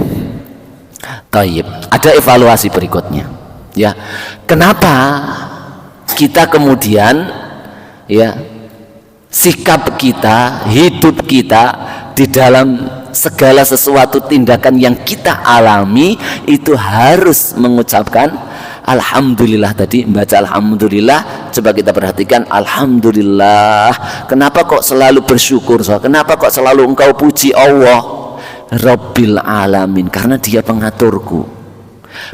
Taib. Ada evaluasi berikutnya. Ya. Kenapa kita kemudian ya sikap kita, hidup kita di dalam segala sesuatu tindakan yang kita alami itu harus mengucapkan alhamdulillah. Tadi membaca alhamdulillah, coba kita perhatikan alhamdulillah. Kenapa kok selalu bersyukur? Kenapa kok selalu engkau puji Allah Rabbil Alamin? Karena dia pengaturku.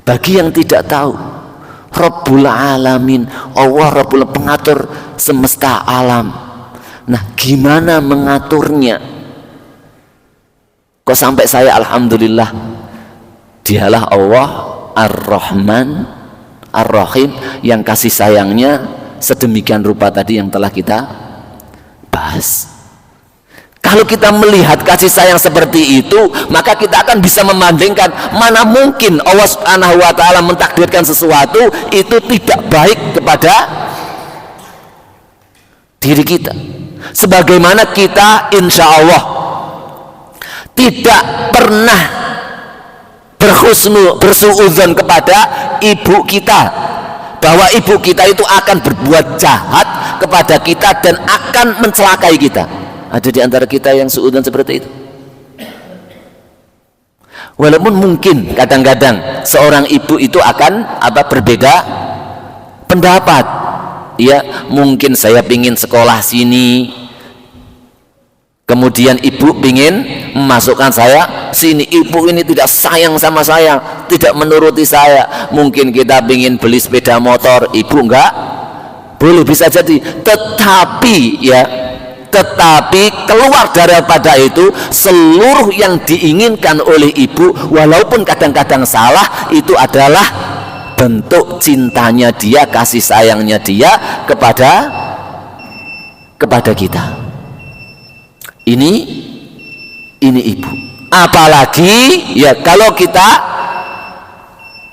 Bagi yang tidak tahu, Rabbul Alamin, Allah Rabbul pengatur semesta alam. Nah, gimana mengaturnya? Kok sampai saya alhamdulillah? Dialah Allah Ar-Rahman Ar-Rahim, yang kasih sayangnya sedemikian rupa tadi yang telah kita bahas. Kalau kita melihat kasih sayang seperti itu, maka kita akan bisa membandingkan, mana mungkin Allah Subhanahu wa taala mentakdirkan sesuatu itu tidak baik kepada diri kita. Sebagaimana kita insya Allah tidak pernah bersuudzon kepada ibu kita, bahwa ibu kita itu akan berbuat jahat kepada kita dan akan mencelakai kita. Ada di antara kita yang suudzon seperti itu? Walaupun mungkin kadang-kadang seorang ibu itu akan berbeda pendapat. Ya, mungkin saya pingin sekolah sini, kemudian ibu pingin memasukkan saya sini. Ibu ini tidak sayang sama saya, tidak menuruti saya. Mungkin kita pingin beli sepeda motor, ibu enggak boleh, bisa jadi. Tetapi keluar daripada itu, seluruh yang diinginkan oleh ibu, walaupun kadang-kadang salah, itu adalah bentuk cintanya dia, kasih sayangnya dia kepada kita. Ini ibu. Apalagi ya kalau kita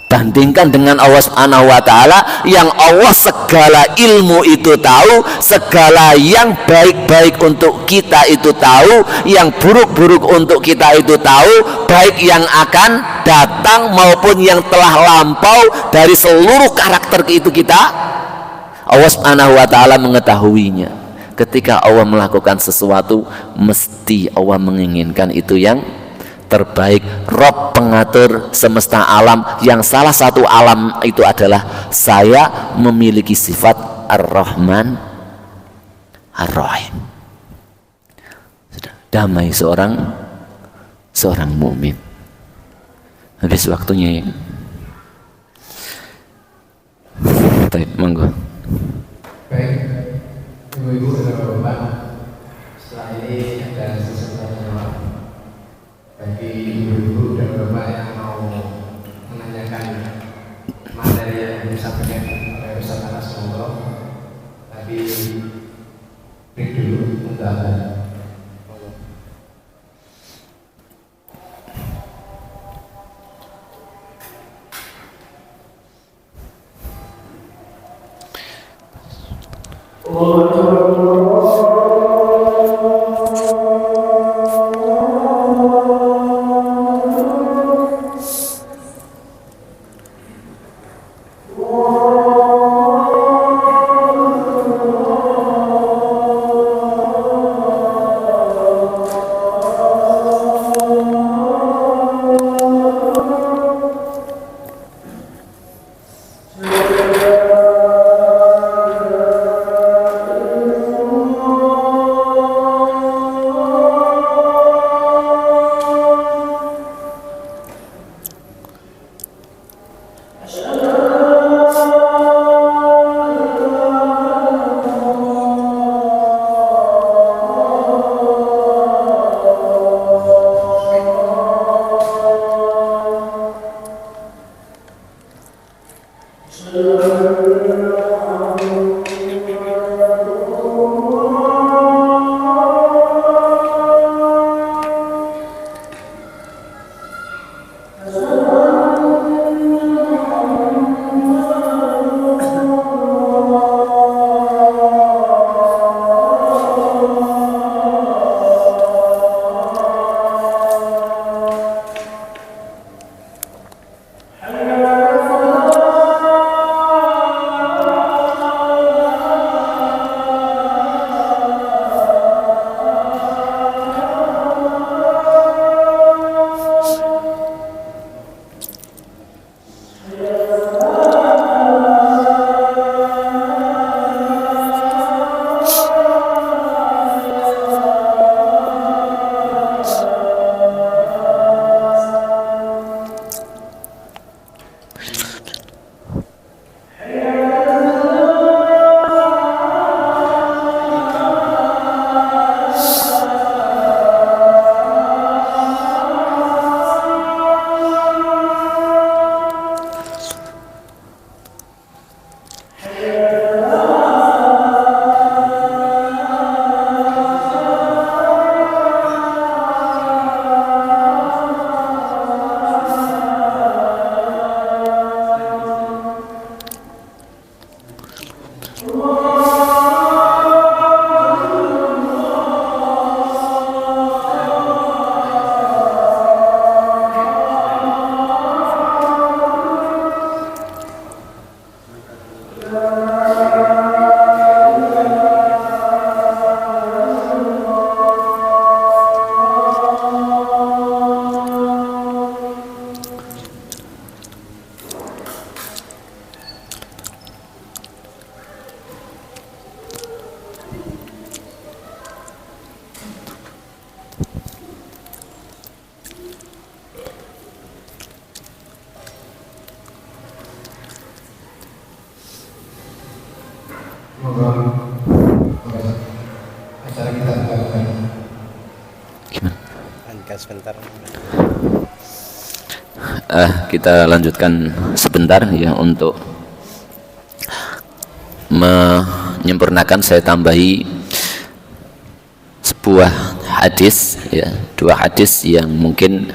bandingkan dengan Allah Subhanahu wa taala, yang Allah segala ilmu itu tahu, segala yang baik-baik untuk kita itu tahu, yang buruk-buruk untuk kita itu tahu, baik yang akan datang maupun yang telah lampau dari seluruh karakter itu kita, Allah Subhanahu wa taala mengetahuinya. Ketika Allah melakukan sesuatu, mesti Allah menginginkan itu yang terbaik. Rob pengatur semesta alam, yang salah satu alam itu adalah saya memiliki sifat Ar-Rahman Ar-Rahim. Sudah damai seorang mukmin. Habis waktunya ya. Baik, monggo. Baik, Ibu-ibu dan Bapak, setelah ini ada sesi tanya jawab. Bagi ibu-ibu dan bapak yang mau menanyakan materi yang disampaikan oleh Ustaz Anas, monggo. Tapi break dulu untuk cara kita melakukan. Gimana? Lanjutkan sebentar. Kita lanjutkan sebentar ya untuk menyempurnakan. Saya tambahi sebuah hadis ya, dua hadis yang mungkin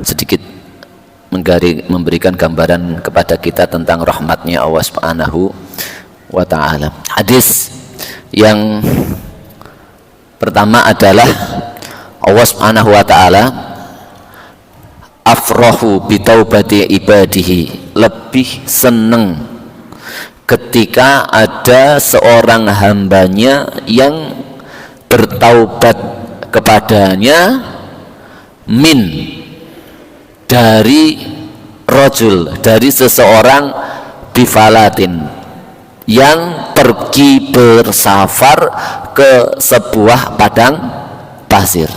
sedikit memberikan gambaran kepada kita tentang rahmatnya Allah Subhanahu wa ta'ala. Hadis yang pertama adalah Allah Subhanahu wa ta'ala afrahu bitaubati ibadihi, lebih senang ketika ada seorang hambanya yang bertaubat kepadanya min, dari rajul, dari seseorang bifalatin, yang pergi bersafar ke sebuah padang pasir,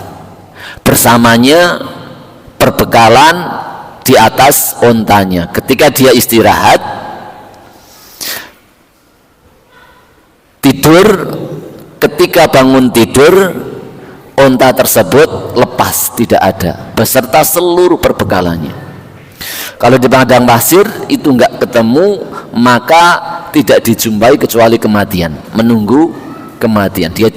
bersamanya perbekalan di atas ontanya. Ketika dia istirahat tidur, ketika bangun tidur, onta tersebut lepas, tidak ada, beserta seluruh perbekalannya. Kalau di padang pasir itu enggak ketemu, maka tidak dijumpai kecuali kematian, menunggu kematian. Dia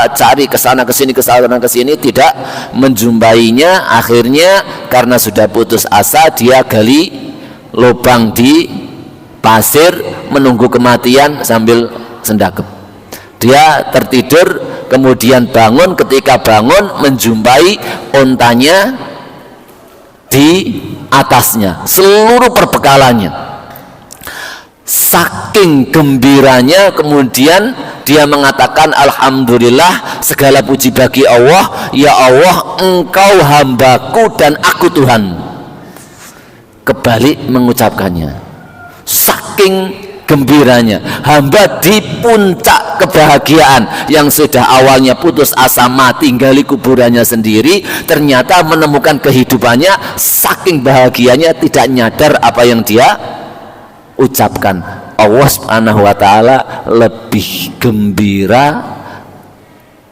cari ke sana ke sini, tidak menjumpainya. Akhirnya karena sudah putus asa, dia gali lubang di pasir menunggu kematian sambil sendagep. Dia tertidur, kemudian bangun. Ketika bangun menjumpai ontanya di atasnya, seluruh perbekalannya. Saking gembiranya kemudian dia mengatakan, alhamdulillah, segala puji bagi Allah, ya Allah, engkau hambaku dan aku Tuhanmu. Kebalik mengucapkannya, saking gembiranya hamba di puncak kebahagiaan, yang sudah awalnya putus asa mati gali kuburannya sendiri, ternyata menemukan kehidupannya. Saking bahagianya tidak nyadar apa yang dia ucapkan. Allah Subhanahu wa ta'ala lebih gembira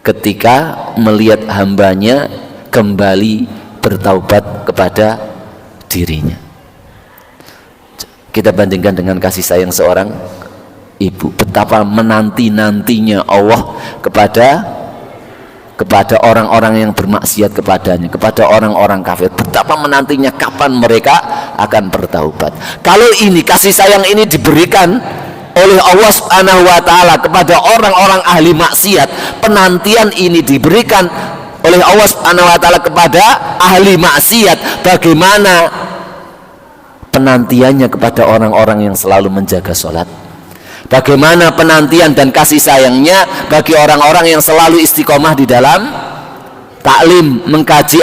ketika melihat hambanya kembali bertaubat kepada dirinya. Kita bandingkan dengan kasih sayang seorang ibu, betapa menanti-nantinya Allah kepada orang-orang yang bermaksiat kepadanya, kepada orang-orang kafir. Betapa menantinya kapan mereka akan bertaubat. Kalau ini, kasih sayang ini diberikan oleh Allah Subhanahu wa ta'ala kepada orang-orang ahli maksiat, penantian ini diberikan oleh Allah Subhanahu wa ta'ala kepada ahli maksiat, bagaimana penantiannya kepada orang-orang yang selalu menjaga sholat? Bagaimana penantian dan kasih sayangnya bagi orang-orang yang selalu istiqomah di dalam taklim, mengkaji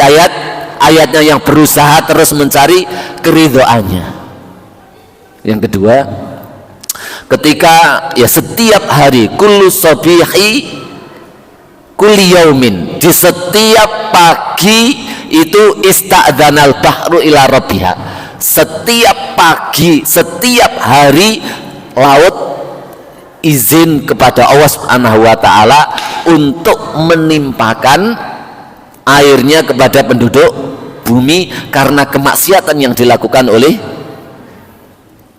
ayatnya, yang berusaha terus mencari keridhoannya. Yang kedua, ketika ya setiap hari, kullu sabihi kulli yaumin, di setiap pagi itu ista'dzanal bahru ila rabbiha. Setiap pagi, setiap hari laut izin kepada Allah Subhanahu wa ta'ala untuk menimpakan airnya kepada penduduk bumi karena kemaksiatan yang dilakukan oleh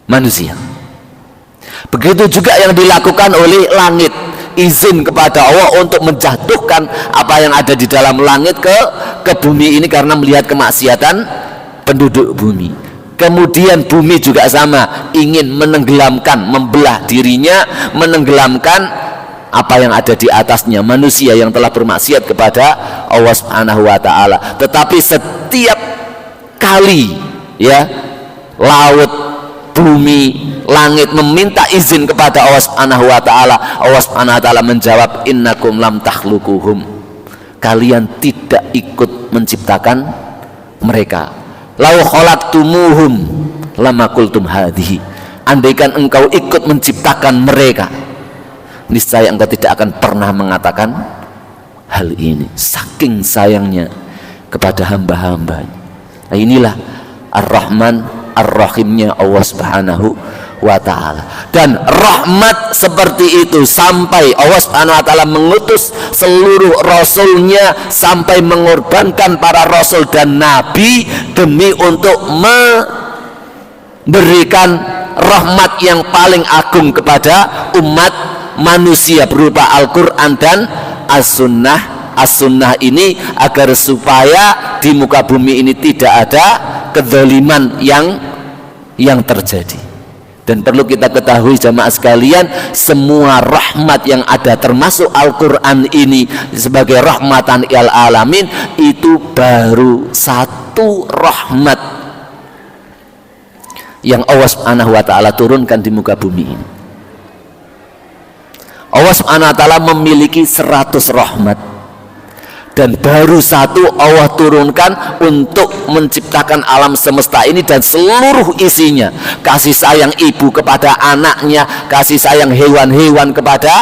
manusia. Begitu juga yang dilakukan oleh langit, izin kepada Allah untuk menjatuhkan apa yang ada di dalam langit ke bumi ini karena melihat kemaksiatan penduduk bumi. Kemudian bumi juga sama, ingin menenggelamkan, membelah dirinya, menenggelamkan apa yang ada di atasnya, manusia yang telah bermaksiat kepada Allah Subhanahu wa ta'ala. Tetapi setiap kali ya laut, bumi, langit meminta izin kepada Allah Subhanahu wa ta'ala, Allah Subhanahu wa ta'ala menjawab, innakum lam takhluquhum, kalian tidak ikut menciptakan mereka. Lau khalaqtumuhum lama qultum hadhihi, andaikan engkau ikut menciptakan mereka, niscaya engkau tidak akan pernah mengatakan hal ini. Saking sayangnya kepada hamba-hambanya. Nah, inilah Ar-Rahman Ar-Rahimnya Allah Subhanahu wa ta'ala. Dan rahmat seperti itu sampai Allah Subhanahu wa ta'ala mengutus seluruh rasulnya, sampai mengorbankan para rasul dan nabi demi untuk memberikan rahmat yang paling agung kepada umat manusia berupa Al-Quran dan As-Sunnah. As-Sunnah ini agar supaya di muka bumi ini tidak ada kezaliman yang terjadi. Dan perlu kita ketahui jamaah sekalian, semua rahmat yang ada termasuk Al-Quran ini sebagai rahmatan lil alamin, itu baru satu rahmat yang Allah Subhanahu wa ta'ala turunkan di muka bumi ini. Allah Subhanahu wa ta'ala memiliki 100 rahmat, dan baru satu Allah turunkan untuk menciptakan alam semesta ini dan seluruh isinya. Kasih sayang ibu kepada anaknya, kasih sayang hewan-hewan kepada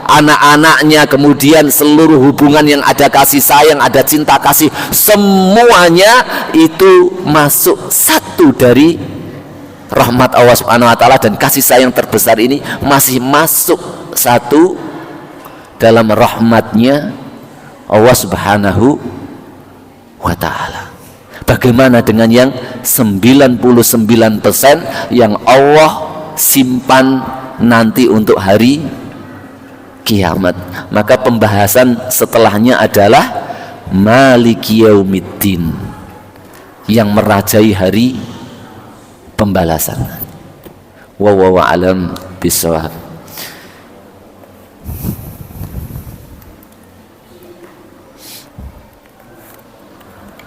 anak-anaknya, kemudian seluruh hubungan yang ada kasih sayang, ada cinta kasih, semuanya itu masuk satu dari rahmat Allah Subhanahu wa ta'ala. Dan kasih sayang terbesar ini masih masuk satu dalam rahmatnya Allah Subhanahu wa ta'ala. Bagaimana dengan yang 99% yang Allah simpan nanti untuk hari kiamat? Maka pembahasan setelahnya adalah Maliki Yaumiddin, yang merajai hari pembalasan. Wallahu a'lam bishawab.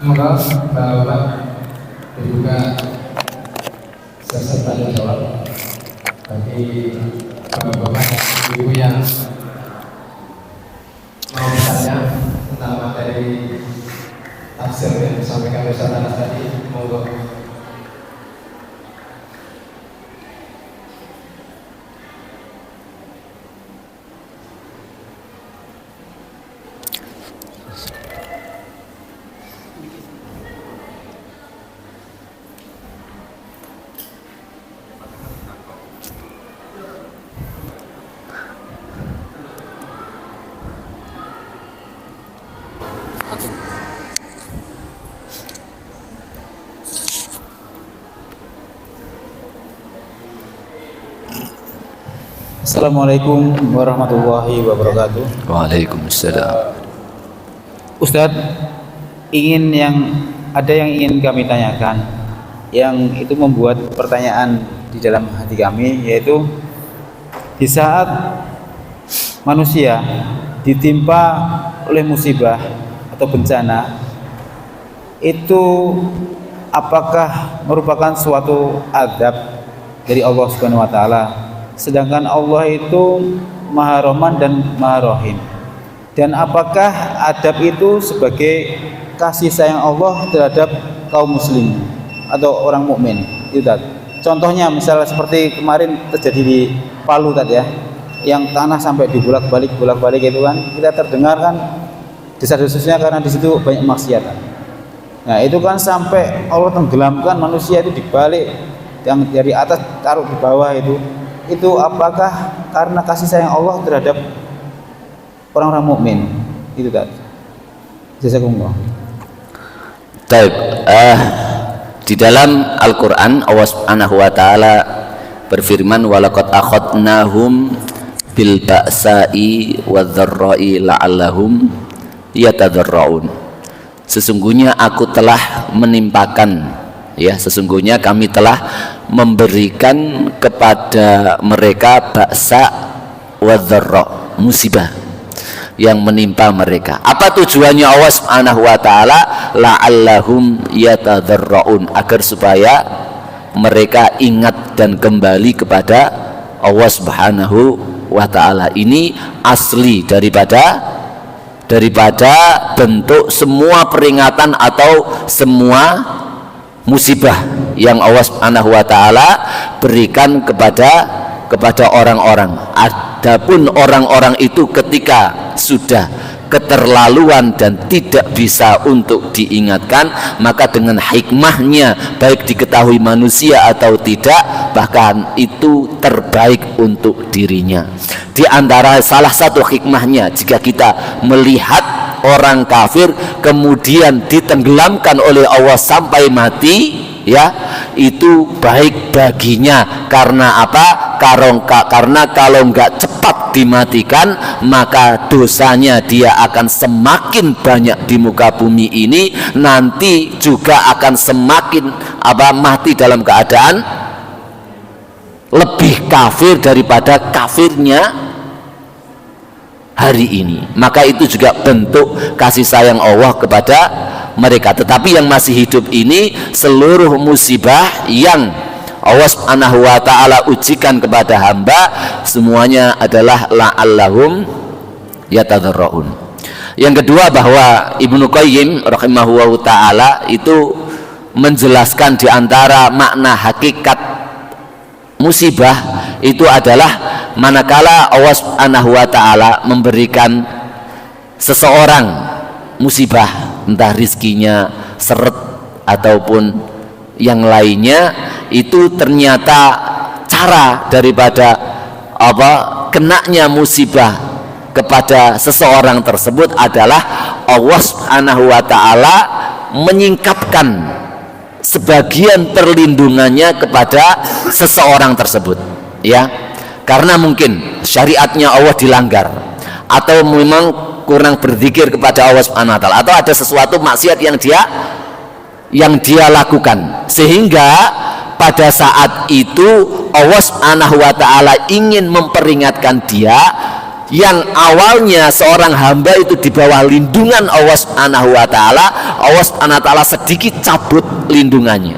Semoga Bapak dan juga sesi tanya jawab bagi Bapak Ibu yang mau bertanya tentang materi tafsir yang disampaikan oleh Ustaz Anas tadi, monggo. Assalamualaikum warahmatullahi wabarakatuh. Waalaikumsalam. Ustadz, ada yang ingin kami tanyakan, yang itu membuat pertanyaan di dalam hati kami, yaitu di saat manusia ditimpa oleh musibah atau bencana, itu apakah merupakan suatu azab dari Allah Subhanahu wa ta'ala? Sedangkan Allah itu Maha Rahman dan Maha Rahim. Dan apakah adab itu sebagai kasih sayang Allah terhadap kaum muslim atau orang mukmin? Itu tadi. Contohnya misalnya seperti kemarin terjadi di Palu tadi ya, yang tanah sampai dibolak-balik itu kan, kita terdengar kan desas-desusnya karena di situ banyak maksiat. Nah, itu kan sampai Allah tenggelamkan manusia itu dibalik, yang dari atas taruh di bawah itu apakah karena kasih sayang Allah terhadap orang-orang mukmin? Itu tadi. Jazakumullah. Baik, di dalam Al-Qur'an Allah Subhanahu wa ta'ala berfirman, walaqad akhadnahum bil ba'sa'i wadh-dharra'i la'allahum yatadarraun. Sesungguhnya aku telah menimpakan, ya, sesungguhnya kami telah memberikan kepada mereka ba'sa wa dharra, musibah yang menimpa mereka. Apa tujuannya Allah Subhanahu wa ta'ala? La'allahum yatadarraun, agar supaya mereka ingat dan kembali kepada Allah Subhanahu wa ta'ala. Ini asli daripada bentuk semua peringatan atau semua musibah yang Allah Subhanahu wa ta'ala berikan kepada orang-orang. Adapun orang-orang itu ketika sudah keterlaluan dan tidak bisa untuk diingatkan, maka dengan hikmahnya baik diketahui manusia atau tidak, bahkan itu terbaik untuk dirinya. Di antara salah satu hikmahnya, jika kita melihat orang kafir kemudian ditenggelamkan oleh Allah sampai mati, ya, itu baik baginya. Karena apa? Karena kalau nggak cepat dimatikan, maka dosanya dia akan semakin banyak di muka bumi ini, nanti juga akan semakin mati dalam keadaan lebih kafir daripada kafirnya hari ini. Maka itu juga bentuk kasih sayang Allah kepada mereka. Tetapi yang masih hidup ini, seluruh musibah yang Allah Subhanahu wa ta'ala ujikan kepada hamba, semuanya adalah la'allahum yatadarraun. Yang kedua, bahwa Ibnu Qayyim rahimahullahu ta'ala itu menjelaskan di antara makna hakikat musibah itu adalah manakala Allah Subhanahu wa ta'ala memberikan seseorang musibah, entah rizkinya seret ataupun yang lainnya, itu ternyata cara daripada kenanya musibah kepada seseorang tersebut adalah Allah Subhanahu wa ta'ala menyingkapkan sebagian perlindungannya kepada seseorang tersebut, ya. Karena mungkin syariatnya Allah dilanggar, atau memang kurang berzikir kepada Allah Subhanahu wa ta'ala, atau ada sesuatu maksiat yang dia lakukan, sehingga pada saat itu Allah Subhanahu wa ta'ala ingin memperingatkan dia yang awalnya seorang hamba itu di bawah lindungan Allah Subhanahu wa ta'ala. Allah Subhanahu wa ta'ala sedikit cabut lindungannya.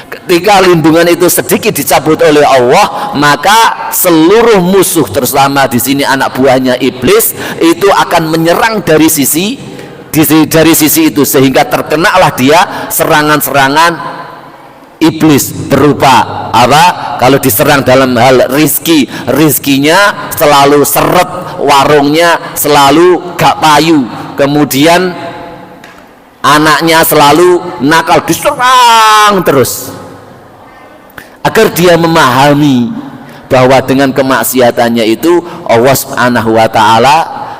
Ketika lindungan itu sedikit dicabut oleh Allah, maka seluruh musuh, terutama di sini anak buahnya iblis, itu akan menyerang dari sisi itu, sehingga terkenalah dia serangan-serangan iblis berupa apa? Kalau diserang dalam hal rizkinya selalu seret, warungnya selalu gak payu, kemudian anaknya selalu nakal, diserang terus, agar dia memahami bahwa dengan kemaksiatannya itu Allah Subhanahu wa ta'ala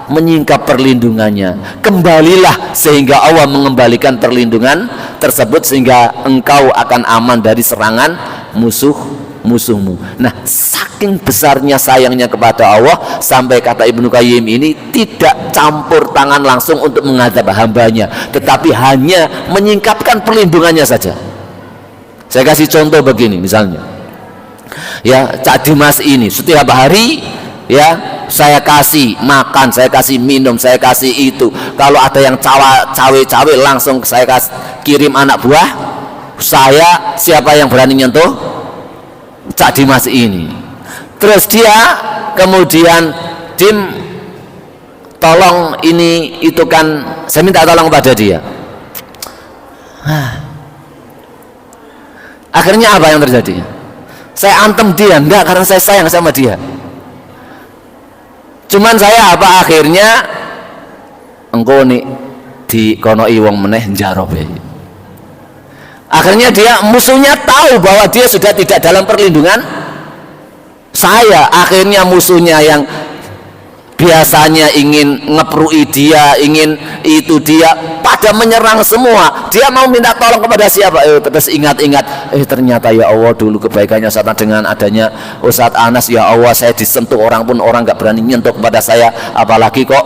menyingkap perlindungannya. Kembalilah sehingga Allah mengembalikan perlindungan tersebut, sehingga engkau akan aman dari serangan musuhmu. Nah, saking besarnya sayangnya kepada Allah, sampai kata Ibnu Qayyim ini tidak campur tangan langsung untuk menghadap hambanya, tetapi hanya menyingkapkan perlindungannya saja. Saya kasih contoh begini, misalnya, ya, Cak Dimas ini setiap hari, ya, saya kasih makan, saya kasih minum, saya kasih itu. Kalau ada yang cawe-cawe langsung saya kirim anak buah saya. Siapa yang berani nyentuh Cak Dimas ini? Terus dia kemudian, Dim, tolong ini itu kan, saya minta tolong pada dia. Akhirnya apa yang terjadi? Saya antem dia, enggak, karena saya sayang sama dia. Cuman saya apa akhirnya, engkau nih di konoi wong meneh jarobe. Akhirnya dia, musuhnya tahu bahwa dia sudah tidak dalam perlindungan saya. Akhirnya musuhnya yang biasanya ingin ngeprui dia, ingin itu dia, pada menyerang semua. Dia mau minta tolong kepada siapa? Terus ingat-ingat, ternyata ya Allah, dulu kebaikannya Ustaz dengan adanya Ustaz Anas, ya Allah, saya disentuh orang pun orang gak berani nyentuh kepada saya, apalagi kok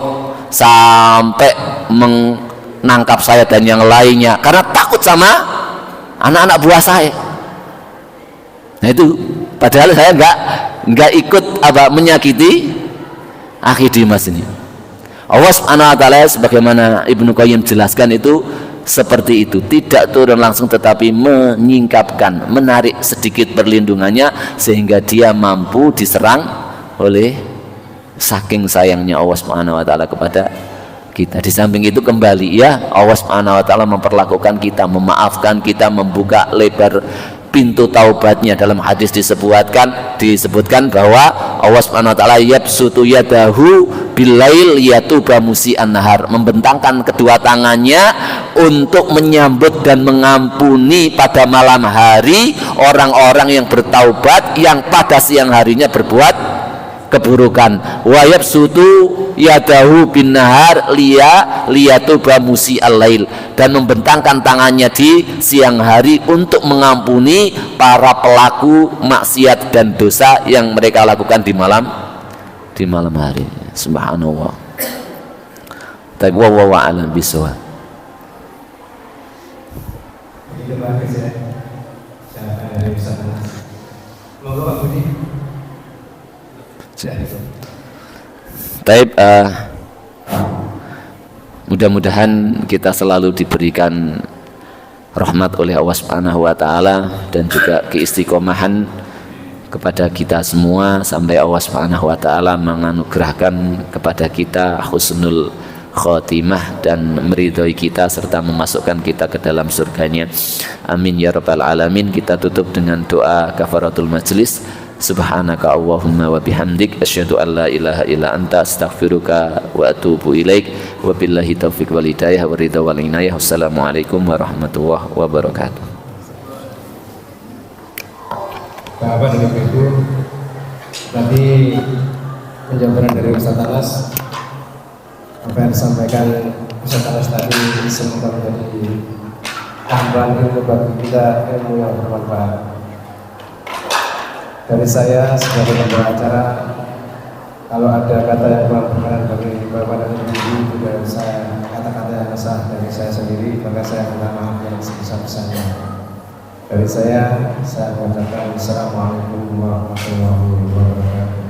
sampai menangkap saya dan yang lainnya, karena takut sama anak-anak buah saya. Nah itu, padahal saya nggak ikut menyakiti akhi Dimas ini. Allah Subhanahu wa ta'ala, sebagaimana Ibnu Qayyim jelaskan, itu seperti itu, tidak turun langsung tetapi menyingkapkan, menarik sedikit perlindungannya, sehingga dia mampu diserang oleh saking sayangnya Allah Subhanahu wa ta'ala kepada kita. Di samping itu kembali, ya, Allah Subhanahu wa ta'ala memperlakukan kita, memaafkan kita, membuka lebar pintu taubatnya. Dalam hadis disebutkan bahwa Allah Subhanahu wa taala yabsutu yadahu bilail yatuba musi'an nahar, membentangkan kedua tangannya untuk menyambut dan mengampuni pada malam hari orang-orang yang bertaubat yang pada siang harinya berbuat keburukan. Wa yabsutu yadahu bin nahar liyatuba musi'al lail, dan membentangkan tangannya di siang hari untuk mengampuni para pelaku maksiat dan dosa yang mereka lakukan di malam hari. Subhanallah. Tapi wallahu a'lam bishawab. Baik, mudah-mudahan kita selalu diberikan rahmat oleh Allah Subhanahu wa taala dan juga keistiqomahan kepada kita semua sampai Allah Subhanahu wa taala menganugerahkan kepada kita husnul khotimah dan meridhoi kita serta memasukkan kita ke dalam surganya. Amin ya rabbal alamin. Kita tutup dengan doa kafaratul majlis. Subhanaka Allahumma wa bihamdik asyhadu an la ilaha illa anta astaghfiruka wa atubu ilaik. Wa billahi taufiq wal hidayah wa ridha wal inayah. Wassalamualaikum warahmatullahi wabarakatuh. Bapak dan Ibu, tadi penjabaran dari Ustaz Anas, apa yang disampaikan Ustaz Anas tadi semoga menjadi tambahan ilmu bagi kita, ilmu yang bermanfaat. Dari saya sebagai pembawa acara, kalau ada kata yang kurang berkenan bagi Bapak dan Ibu, juga saya kata-kata yang sah dari saya sendiri, maka saya minta maaf yang sebesar-besarnya. Dari saya mengucapkan Assalamualaikum warahmatullahi wabarakatuh.